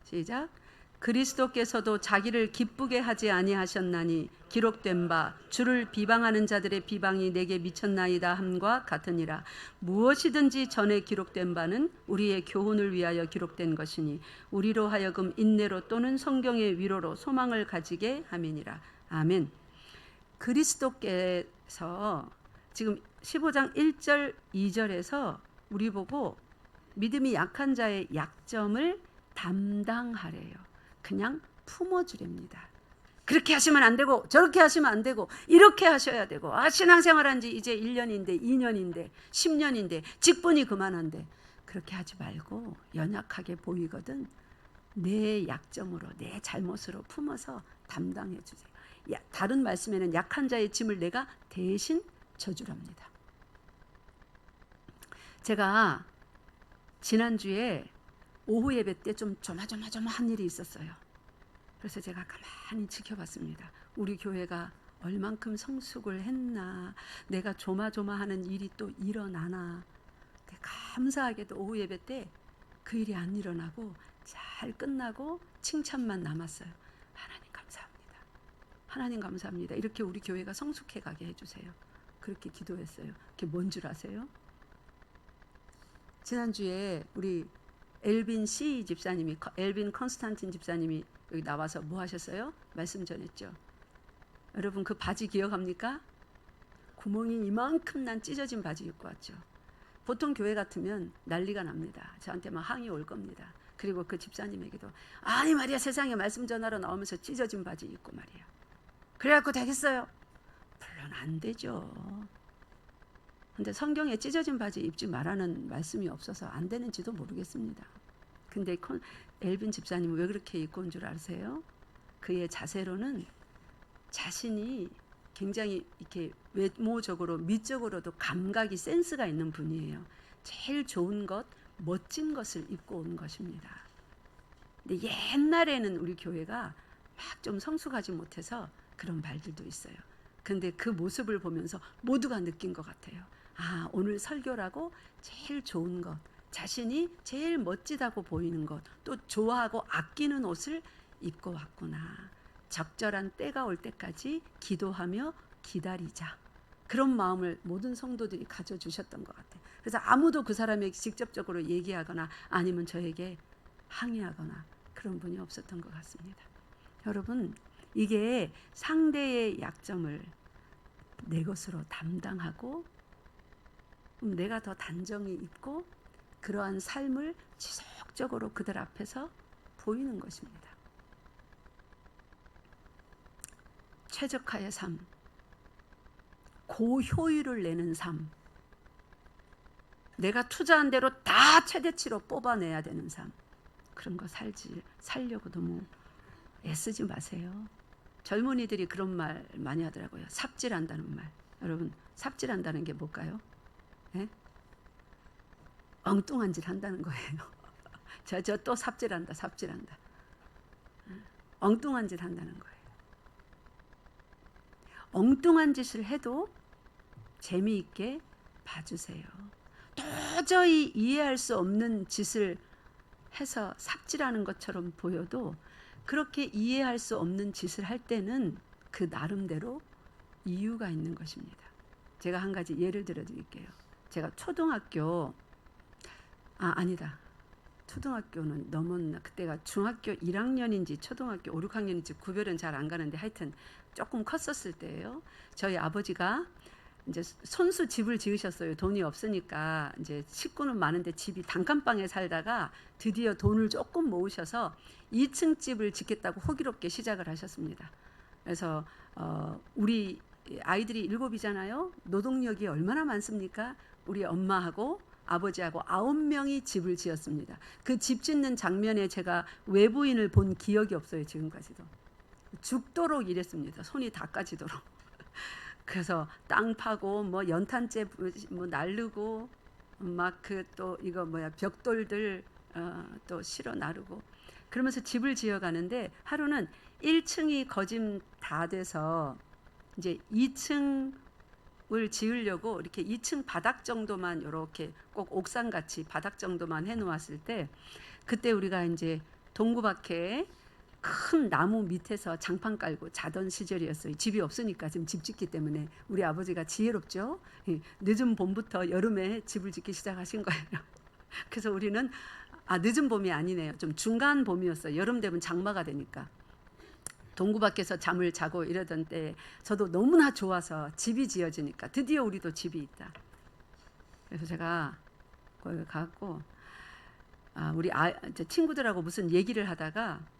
시작. 그리스도께서도 자기를 기쁘게 하지 아니하셨나니 기록된 바 주를 비방하는 자들의 비방이 내게 미쳤나이다 함과 같으니라. 무엇이든지 전에 기록된 바는 우리의 교훈을 위하여 기록된 것이니 우리로 하여금 인내로 또는 성경의 위로로 소망을 가지게 함이니라. 아멘. 그리스도께서 지금 15장 1절 2절에서 우리 보고 믿음이 약한 자의 약점을 담당하래요. 그냥 품어주렵니다. 그렇게 하시면 안 되고 저렇게 하시면 안 되고 이렇게 하셔야 되고 신앙생활한 지 이제 1년인데 2년인데 10년인데 직분이 그만한데 그렇게 하지 말고 연약하게 보이거든 내 약점으로 내 잘못으로 품어서 담당해 주세요. 다른 말씀에는 약한 자의 짐을 내가 대신 져주랍니다. 제가 지난주에 오후 예배 때 좀 조마조마한 일이 있었어요. 그래서 제가 가만히 지켜봤습니다. 우리 교회가 얼만큼 성숙을 했나, 내가 조마조마하는 일이 또 일어나나. 감사하게도 오후 예배 때 그 일이 안 일어나고 잘 끝나고 칭찬만 남았어요. 하나님 감사합니다. 하나님 감사합니다. 이렇게 우리 교회가 성숙해 가게 해주세요. 그렇게 기도했어요. 그게 뭔 줄 아세요? 지난주에 우리 엘빈 씨 집사님이, 엘빈 컨스탄틴 집사님이 여기 나와서 뭐 하셨어요? 말씀 전했죠. 여러분 그 바지 기억합니까? 구멍이 이만큼 난 찢어진 바지 입고 왔죠. 보통 교회 같으면 난리가 납니다. 저한테 막 항의 올 겁니다. 그리고 그 집사님에게도 아니 말이야 세상에 말씀 전하러 나오면서 찢어진 바지 입고 말이야. 그래갖고 되겠어요? 물론 안 되죠. 근데 성경에 찢어진 바지 입지 말라는 말씀이 없어서 안 되는지도 모르겠습니다. 근데 엘빈 집사님은 왜 그렇게 입고 온 줄 아세요? 그의 자세로는 자신이 굉장히 이렇게 외모적으로 미적으로도 감각이 센스가 있는 분이에요. 제일 좋은 것, 멋진 것을 입고 온 것입니다. 근데 옛날에는 우리 교회가 막 좀 성숙하지 못해서 그런 말들도 있어요. 근데 그 모습을 보면서 모두가 느낀 것 같아요. 아, 오늘 설교라고 제일 좋은 것, 자신이 제일 멋지다고 보이는 것, 또 좋아하고 아끼는 옷을 입고 왔구나. 적절한 때가 올 때까지 기도하며 기다리자. 그런 마음을 모든 성도들이 가져주셨던 것 같아요. 그래서 아무도 그 사람에게 직접적으로 얘기하거나 아니면 저에게 항의하거나 그런 분이 없었던 것 같습니다. 여러분, 이게 상대의 약점을 내 것으로 담당하고 내가 더 단정히 입고 그러한 삶을 지속적으로 그들 앞에서 보이는 것입니다. 최적화의 삶, 고효율을 내는 삶, 내가 투자한 대로 다 최대치로 뽑아내야 되는 삶. 그런 거 살려고 너무 애쓰지 마세요. 젊은이들이 그런 말 많이 하더라고요. 삽질한다는 말. 여러분, 삽질한다는 게 뭘까요? 예? 엉뚱한 짓 한다는 거예요. 저 또 삽질한다. 엉뚱한 짓 한다는 거예요. 엉뚱한 짓을 해도 재미있게 봐주세요. 도저히 이해할 수 없는 짓을 해서 삽질하는 것처럼 보여도 그렇게 이해할 수 없는 짓을 할 때는 그 나름대로 이유가 있는 것입니다. 제가 한 가지 예를 들어 드릴게요. 제가 초등학교는 넘었나, 그때가 중학교 1학년인지 초등학교 5, 6학년인지 구별은 잘 안 가는데 하여튼 조금 컸었을 때예요. 저희 아버지가 이제 손수 집을 지으셨어요. 돈이 없으니까. 이제 식구는 많은데 집이 단칸방에 살다가 드디어 돈을 조금 모으셔서 2층 집을 짓겠다고 호기롭게 시작을 하셨습니다. 그래서 우리 아이들이 7이잖아요. 노동력이 얼마나 많습니까? 우리 엄마하고 아버지하고 9명이 집을 지었습니다. 그 집 짓는 장면에 제가 외부인을 본 기억이 없어요. 지금까지도. 죽도록 일했습니다. 손이 다 까지도록. 그래서 땅 파고 뭐 연탄재 뭐 날르고 막 그 또 이거 벽돌들 또 실어 나르고 그러면서 집을 지어가는데 하루는 1층이 거짐 다 돼서 이제 2층을 지으려고 이렇게 2층 바닥 정도만 이렇게 꼭 옥상 같이 바닥 정도만 해놓았을 때 그때 우리가 이제 동구밖에 큰 나무 밑에서 장판 깔고 자던 시절이었어요. 집이 없으니까 지금 집 짓기 때문에 우리 아버지가 지혜롭죠. 늦은 봄부터 여름에 집을 짓기 시작하신 거예요. 그래서 우리는 늦은 봄이 아니네요. 좀 중간 봄이었어요. 여름 되면 장마가 되니까. 동구 밖에서 잠을 자고 이러던 때 저도 너무나 좋아서 집이 지어지니까 드디어 우리도 집이 있다. 그래서 제가 거기 가고 우리 친구들하고 무슨 얘기를 하다가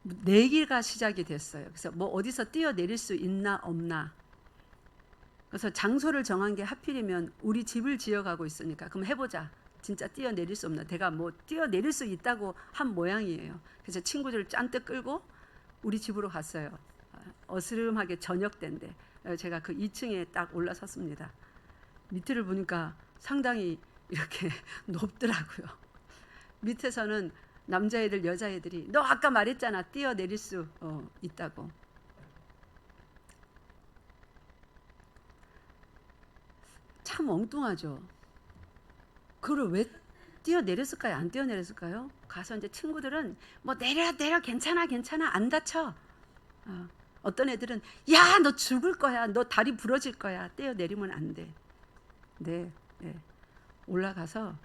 내기가 시작이 됐어요. 그래서 뭐 어디서 뛰어내릴 수 있나 없나. 그래서 장소를 정한 게 하필이면 우리 집을 지어가고 있으니까 그럼 해보자. 진짜 뛰어내릴 수 없나. 내가 뭐 뛰어내릴 수 있다고 한 모양이에요. 그래서 친구들을 짠뜩 끌고 우리 집으로 갔어요. 어스름하게 저녁 때인데 제가 그 2층에 딱 올라섰습니다. 밑을 보니까 상당히 이렇게 높더라고요. 밑에서는 남자애들 여자애들이 너 아까 말했잖아 뛰어내릴 수 있다고. 참 엉뚱하죠. 그걸 왜 뛰어내렸을까요? 안 뛰어내렸을까요? 가서 이제 친구들은 뭐 내려 괜찮아 안 다쳐. 어떤 애들은 야 너 죽을 거야, 너 다리 부러질 거야, 뛰어내리면 안 돼. 네. 올라가서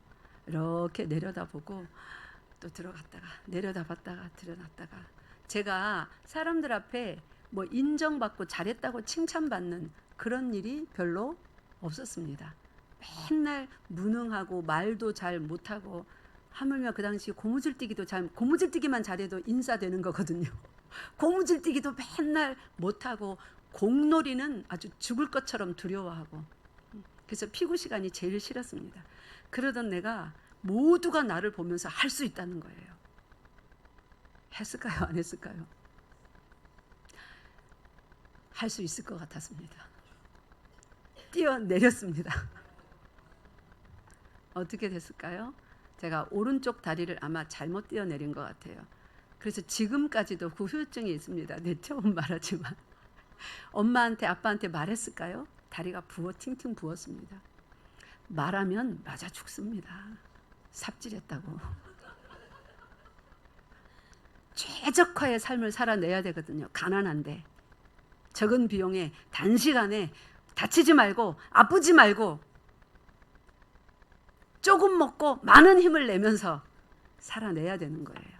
이렇게 내려다보고 또 들어갔다가 내려다봤다가 들어갔다가 제가 사람들 앞에 뭐 인정받고 잘했다고 칭찬받는 그런 일이 별로 없었습니다. 맨날 무능하고 말도 잘 못하고 하물며 그 당시 고무줄뛰기만 잘해도 인싸되는 거거든요. 고무줄뛰기도 맨날 못하고 공놀이는 아주 죽을 것처럼 두려워하고 그래서 피구 시간이 제일 싫었습니다. 그러던 내가 모두가 나를 보면서 할 수 있다는 거예요. 했을까요? 안 했을까요? 할 수 있을 것 같았습니다. 뛰어내렸습니다. 어떻게 됐을까요? 제가 오른쪽 다리를 아마 잘못 뛰어내린 것 같아요. 그래서 지금까지도 그 후유증이 있습니다. 내 처음 말하지만 엄마한테 아빠한테 말했을까요? 다리가 팅팅 부었습니다. 말하면 맞아 죽습니다. 삽질했다고. 최적화의 삶을 살아내야 되거든요. 가난한데 적은 비용에 단시간에 다치지 말고 아프지 말고 조금 먹고 많은 힘을 내면서 살아내야 되는 거예요.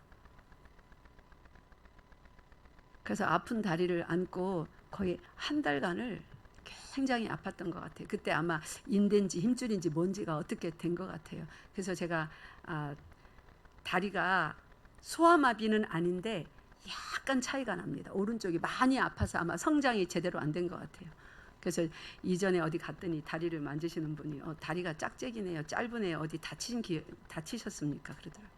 그래서 아픈 다리를 안고 거의 한 달간을 굉장히 아팠던 것 같아요. 그때 아마 인대인지 힘줄인지 뭔지가 어떻게 된 것 같아요. 그래서 제가 다리가 소아마비는 아닌데 약간 차이가 납니다. 오른쪽이 많이 아파서 아마 성장이 제대로 안 된 것 같아요. 그래서 이전에 어디 갔더니 다리를 만지시는 분이 다리가 짝짝이네요, 짧으네요, 어디 다치셨습니까? 그러더라고요.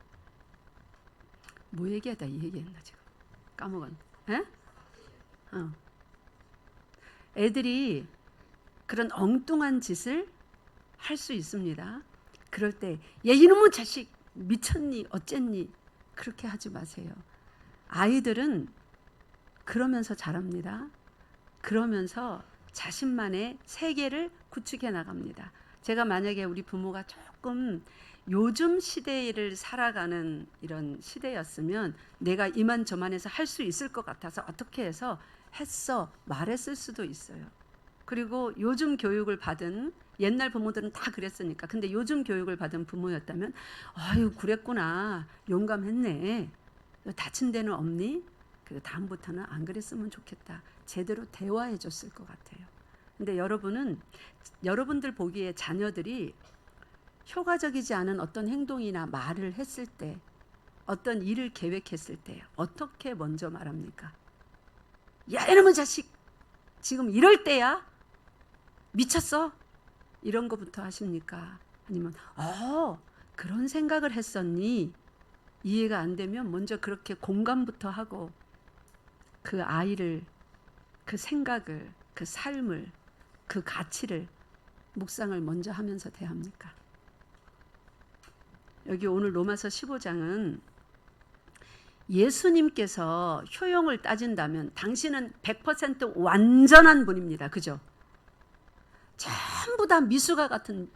뭐 얘기하다 이 얘기했나 지금 까먹었네. 에? 애들이 그런 엉뚱한 짓을 할 수 있습니다. 그럴 때 얘 이놈의 자식 미쳤니 어쨌니 그렇게 하지 마세요. 아이들은 그러면서 자랍니다. 그러면서 자신만의 세계를 구축해 나갑니다. 제가 만약에 우리 부모가 조금 요즘 시대를 살아가는 이런 시대였으면 내가 이만저만해서 할 수 있을 것 같아서 어떻게 해서 했어 말했을 수도 있어요. 그리고 요즘 교육을 받은 옛날 부모들은 다 그랬으니까. 근데 요즘 교육을 받은 부모였다면 아유 그랬구나 용감했네 다친 데는 없니? 그리고 다음부터는 안 그랬으면 좋겠다 제대로 대화해 줬을 것 같아요. 근데 여러분들 보기에 자녀들이 효과적이지 않은 어떤 행동이나 말을 했을 때 어떤 일을 계획했을 때 어떻게 먼저 말합니까? 야 이놈의 자식 지금 이럴 때야? 미쳤어? 이런 거부터 하십니까? 아니면 그런 생각을 했었니? 이해가 안 되면 먼저 그렇게 공감부터 하고 그 아이를 그 생각을 그 삶을 그 가치를 묵상을 먼저 하면서 대합니까? 여기 오늘 로마서 15장은 예수님께서 효용을 따진다면 당신은 100% 완전한 분입니다. 그죠? 전부 다 미수가 같은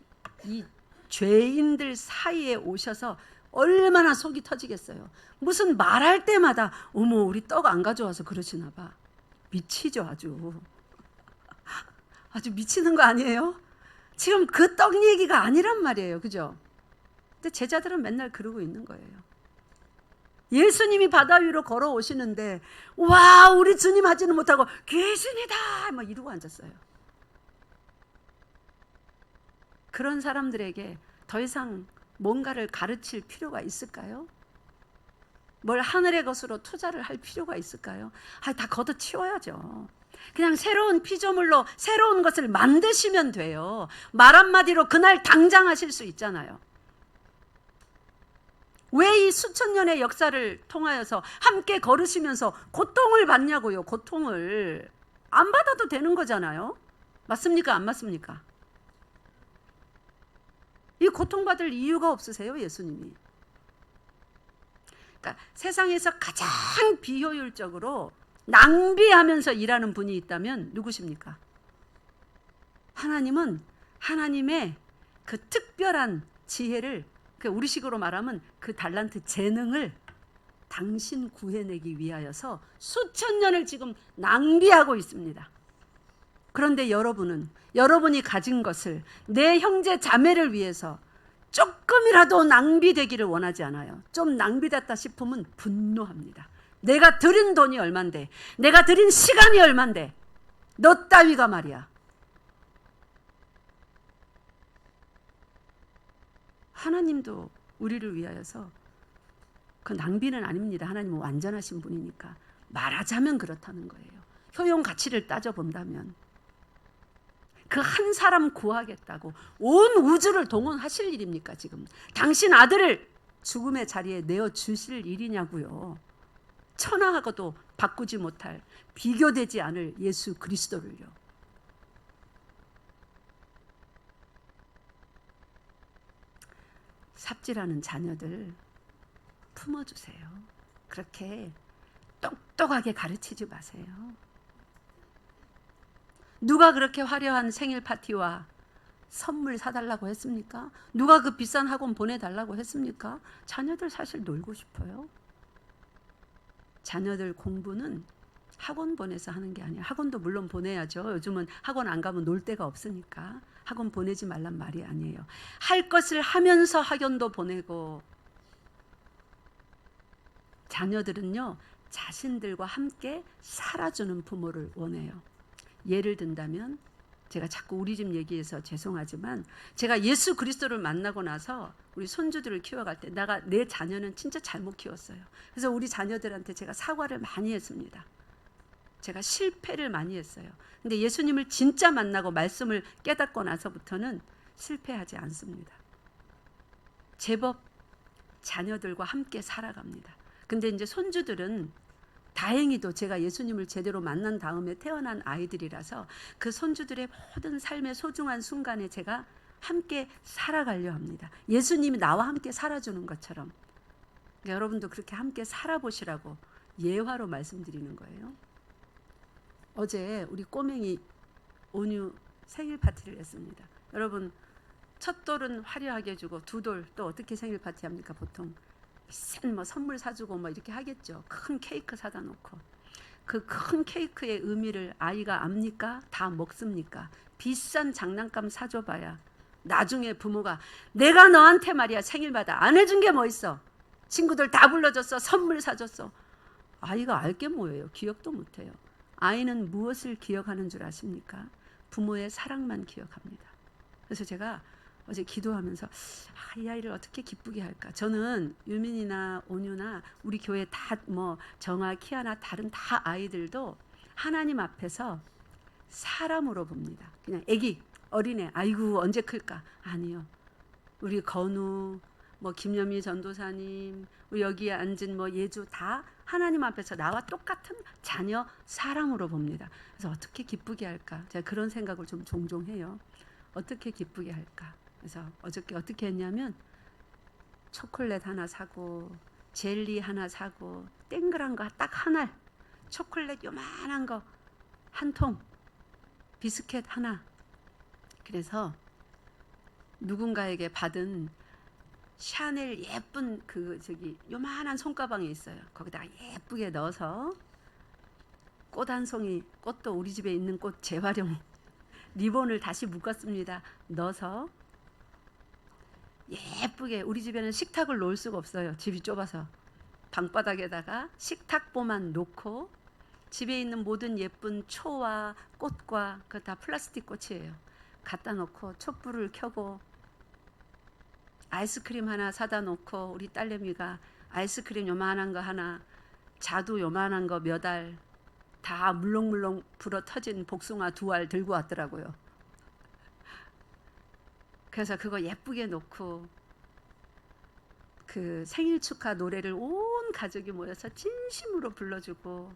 이 죄인들 사이에 오셔서 얼마나 속이 터지겠어요. 무슨 말할 때마다 어머 우리 떡 안 가져와서 그러시나 봐. 미치죠 아주. 아주 미치는 거 아니에요? 지금 그 떡 얘기가 아니란 말이에요. 그죠? 근데 제자들은 맨날 그러고 있는 거예요. 예수님이 바다 위로 걸어오시는데 와 우리 주님 하지는 못하고 귀신이다 막 이러고 앉았어요. 그런 사람들에게 더 이상 뭔가를 가르칠 필요가 있을까요? 뭘 하늘의 것으로 투자를 할 필요가 있을까요? 다 걷어치워야죠. 그냥 새로운 피조물로 새로운 것을 만드시면 돼요. 말 한마디로 그날 당장 하실 수 있잖아요. 왜 이 수천 년의 역사를 통하여서 함께 걸으시면서 고통을 받냐고요. 고통을 안 받아도 되는 거잖아요. 맞습니까? 안 맞습니까? 이 고통받을 이유가 없으세요 예수님이. 그러니까 세상에서 가장 비효율적으로 낭비하면서 일하는 분이 있다면 누구십니까? 하나님은 하나님의 그 특별한 지혜를 우리식으로 말하면 그 달란트 재능을 당신 구해내기 위하여서 수천 년을 지금 낭비하고 있습니다. 그런데 여러분이 가진 것을 내 형제 자매를 위해서 조금이라도 낭비되기를 원하지 않아요. 좀 낭비됐다 싶으면 분노합니다. 내가 들인 돈이 얼만데 내가 들인 시간이 얼만데 너 따위가 말이야. 하나님도 우리를 위하여서 그 낭비는 아닙니다. 하나님은 완전하신 분이니까 말하자면 그렇다는 거예요. 효용 가치를 따져본다면 그 한 사람 구하겠다고 온 우주를 동원하실 일입니까 지금? 당신 아들을 죽음의 자리에 내어주실 일이냐고요. 천하하고도 바꾸지 못할 비교되지 않을 예수 그리스도를요. 삽질하는 자녀들 품어주세요. 그렇게 똑똑하게 가르치지 마세요. 누가 그렇게 화려한 생일 파티와 선물 사달라고 했습니까? 누가 그 비싼 학원 보내달라고 했습니까? 자녀들 사실 놀고 싶어요. 자녀들 공부는 학원 보내서 하는 게 아니에요. 학원도 물론 보내야죠. 요즘은 학원 안 가면 놀 데가 없으니까 학원 보내지 말란 말이 아니에요. 할 것을 하면서 학원도 보내고. 자녀들은요 자신들과 함께 살아주는 부모를 원해요. 예를 든다면 제가 자꾸 우리 집 얘기해서 죄송하지만 제가 예수 그리스도를 만나고 나서 우리 손주들을 키워갈 때 내 자녀는 진짜 잘못 키웠어요. 그래서 우리 자녀들한테 제가 사과를 많이 했습니다. 제가 실패를 많이 했어요. 근데 예수님을 진짜 만나고 말씀을 깨닫고 나서부터는 실패하지 않습니다. 제법 자녀들과 함께 살아갑니다. 근데 이제 손주들은 다행히도 제가 예수님을 제대로 만난 다음에 태어난 아이들이라서 그 손주들의 모든 삶의 소중한 순간에 제가 함께 살아가려 합니다. 예수님이 나와 함께 살아주는 것처럼. 그러니까 여러분도 그렇게 함께 살아보시라고 예화로 말씀드리는 거예요. 어제 우리 꼬맹이 온유 생일 파티를 했습니다. 여러분, 첫 돌은 화려하게 주고 두 돌 또 어떻게 생일 파티 합니까? 보통 비싼 뭐 선물 사주고 뭐 이렇게 하겠죠. 큰 케이크 사다 놓고. 그 큰 케이크의 의미를 아이가 압니까? 다 먹습니까? 비싼 장난감 사줘봐야 나중에 부모가 내가 너한테 말이야 생일마다 안 해준 게 뭐 있어? 친구들 다 불러줬어. 선물 사줬어. 아이가 알 게 뭐예요? 기억도 못해요. 아이는 무엇을 기억하는 줄 아십니까? 부모의 사랑만 기억합니다. 그래서 제가 어제 기도하면서 이 아이를 어떻게 기쁘게 할까? 저는 유민이나 온유나 우리 교회 다 뭐 정아, 키아나 다른 다 아이들도 하나님 앞에서 사람으로 봅니다. 그냥 애기, 어린애, 아이고 언제 클까? 아니요. 우리 건우, 뭐 김여미 전도사님, 우리 여기에 앉은 뭐 예주 다 하나님 앞에서 나와 똑같은 자녀 사람으로 봅니다. 그래서 어떻게 기쁘게 할까? 제가 그런 생각을 좀 종종 해요. 어떻게 기쁘게 할까? 그래서 어저께 어떻게 했냐면 초콜릿 하나 사고 젤리 하나 사고 땡그란 거 딱 하나, 초콜릿 요만한 거 한 통, 비스켓 하나. 그래서 누군가에게 받은 샤넬 예쁜 그 저기 요만한 손가방에 있어요. 거기다가 예쁘게 넣어서 꽃 한 송이, 꽃도 우리 집에 있는 꽃 재활용 리본을 다시 묶었습니다. 넣어서 예쁘게, 우리 집에는 식탁을 놓을 수가 없어요. 집이 좁아서. 방바닥에다가 식탁보만 놓고 집에 있는 모든 예쁜 초와 꽃과 그거 다 플라스틱 꽃이에요. 갖다 놓고 촛불을 켜고 아이스크림 하나 사다 놓고 우리 딸내미가 아이스크림 요만한 거 하나, 자두 요만한 거 몇 알, 다 물렁물렁 불어 터진 복숭아 2알 들고 왔더라고요. 그래서 그거 예쁘게 놓고 그 생일 축하 노래를 온 가족이 모여서 진심으로 불러주고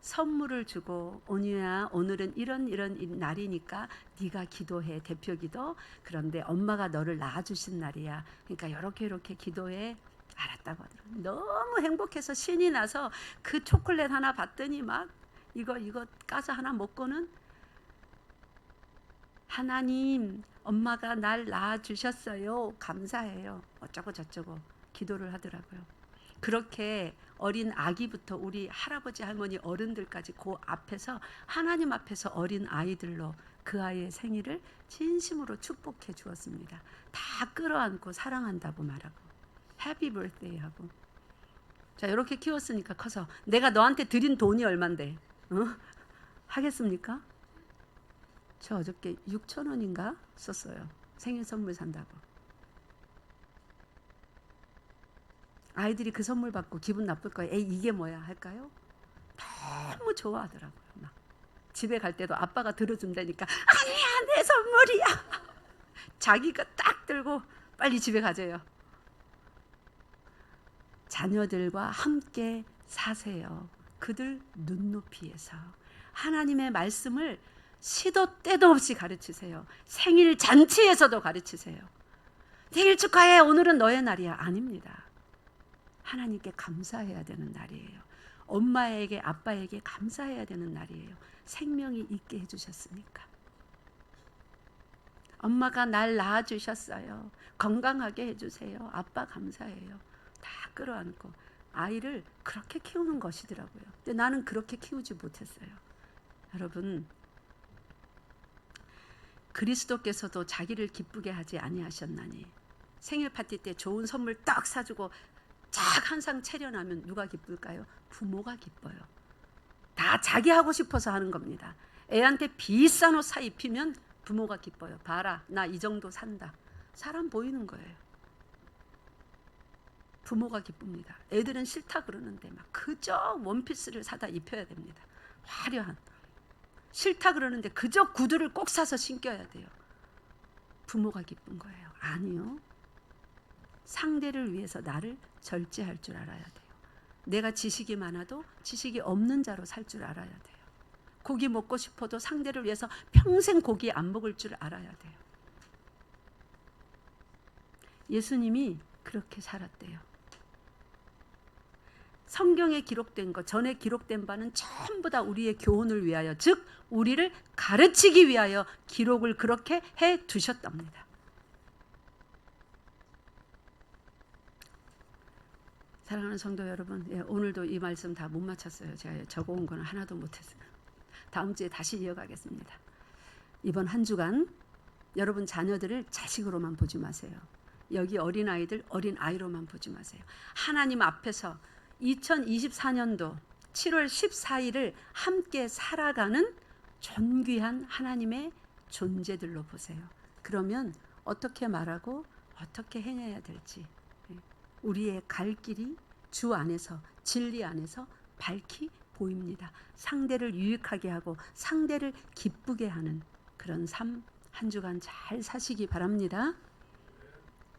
선물을 주고, 온유야 오늘은 이런 날이니까 네가 기도해, 대표 기도. 그런데 엄마가 너를 낳아주신 날이야. 그러니까 이렇게 기도해. 알았다고 하더라고요. 너무 행복해서 신이 나서 그 초콜릿 하나 봤더니 막 이거 까서 하나 먹고는 하나님 엄마가 날 낳아주셨어요. 감사해요. 어쩌고 저쩌고 기도를 하더라고요. 그렇게 어린 아기부터 우리 할아버지 할머니 어른들까지 그 앞에서 하나님 앞에서 어린 아이들로 그 아이의 생일을 진심으로 축복해 주었습니다. 다 끌어안고 사랑한다고 말하고 해피 birthday 하고. 자, 이렇게 키웠으니까 커서 내가 너한테 드린 돈이 얼만데 하겠습니까? 저 어저께 6,000원인가 썼어요. 생일 선물 산다고. 아이들이 그 선물 받고 기분 나쁠 거예요. 에이 이게 뭐야 할까요? 너무 좋아하더라고요. 막 집에 갈 때도 아빠가 들어준다니까 아니야 내 선물이야. 자기가 딱 들고 빨리 집에 가재요. 자녀들과 함께 사세요. 그들 눈높이에서 하나님의 말씀을 시도 때도 없이 가르치세요. 생일 잔치에서도 가르치세요. 생일 축하해, 오늘은 너의 날이야. 아닙니다. 하나님께 감사해야 되는 날이에요. 엄마에게 아빠에게 감사해야 되는 날이에요. 생명이 있게 해주셨으니까. 엄마가 날 낳아주셨어요. 건강하게 해주세요. 아빠 감사해요. 다 끌어안고 아이를 그렇게 키우는 것이더라고요. 근데 나는 그렇게 키우지 못했어요. 여러분, 그리스도께서도 자기를 기쁘게 하지 아니하셨나니. 생일 파티 때 좋은 선물 딱 사주고 쫙 한 상 차려나면 누가 기쁠까요? 부모가 기뻐요. 다 자기 하고 싶어서 하는 겁니다. 애한테 비싼 옷 사 입히면 부모가 기뻐요. 봐라, 나 이 정도 산다. 사람 보이는 거예요. 부모가 기쁩니다. 애들은 싫다 그러는데 막 그저 원피스를 사다 입혀야 됩니다. 화려한. 싫다 그러는데 그저 구두를 꼭 사서 신겨야 돼요. 부모가 기쁜 거예요. 아니요. 상대를 위해서 나를 절제할 줄 알아야 돼요. 내가 지식이 많아도 지식이 없는 자로 살 줄 알아야 돼요. 고기 먹고 싶어도 상대를 위해서 평생 고기 안 먹을 줄 알아야 돼요. 예수님이 그렇게 살았대요. 성경에 기록된 것, 전에 기록된 바는 전부 다 우리의 교훈을 위하여, 즉 우리를 가르치기 위하여 기록을 그렇게 해 두셨답니다. 사랑하는 성도 여러분, 오늘도 이 말씀 다 못 마쳤어요. 제가 적어온 거는 하나도 못했어요. 다음 주에 다시 이어가겠습니다. 이번 한 주간 여러분 자녀들을 자식으로만 보지 마세요. 여기 어린아이들 어린아이로만 보지 마세요. 하나님 앞에서 2024년도 7월 14일을 함께 살아가는 존귀한 하나님의 존재들로 보세요. 그러면 어떻게 말하고 어떻게 행해야 될지 우리의 갈 길이 주 안에서, 진리 안에서 밝히 보입니다. 상대를 유익하게 하고 상대를 기쁘게 하는 그런 삶 한 주간 잘 사시기 바랍니다.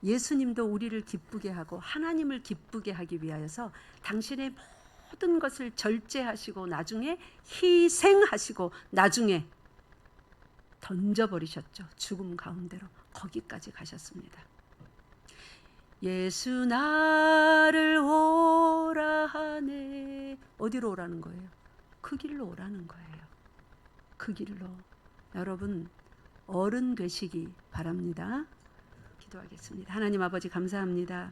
예수님도 우리를 기쁘게 하고 하나님을 기쁘게 하기 위하여서 당신의 모든 것을 절제하시고 나중에 희생하시고 나중에 던져버리셨죠. 죽음 가운데로 거기까지 가셨습니다. 예수 나를 오라 하네. 어디로 오라는 거예요? 그 길로 오라는 거예요. 그 길로. 여러분 어른 되시기 바랍니다. 기도하겠습니다. 하나님 아버지 감사합니다.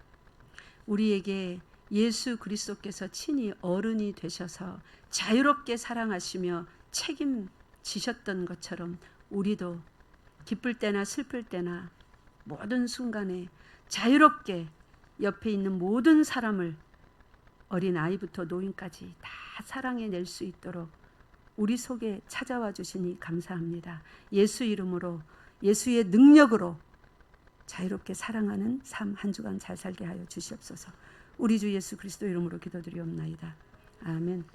우리에게 예수 그리스도께서 친히 어른이 되셔서 자유롭게 사랑하시며 책임지셨던 것처럼 우리도 기쁠 때나 슬플 때나 모든 순간에 자유롭게 옆에 있는 모든 사람을 어린아이부터 노인까지 다 사랑해낼 수 있도록 우리 속에 찾아와 주시니 감사합니다. 예수 이름으로 예수의 능력으로 자유롭게 사랑하는 삶 한 주간 잘 살게 하여 주시옵소서. 우리 주 예수 그리스도 이름으로 기도드리옵나이다. 아멘.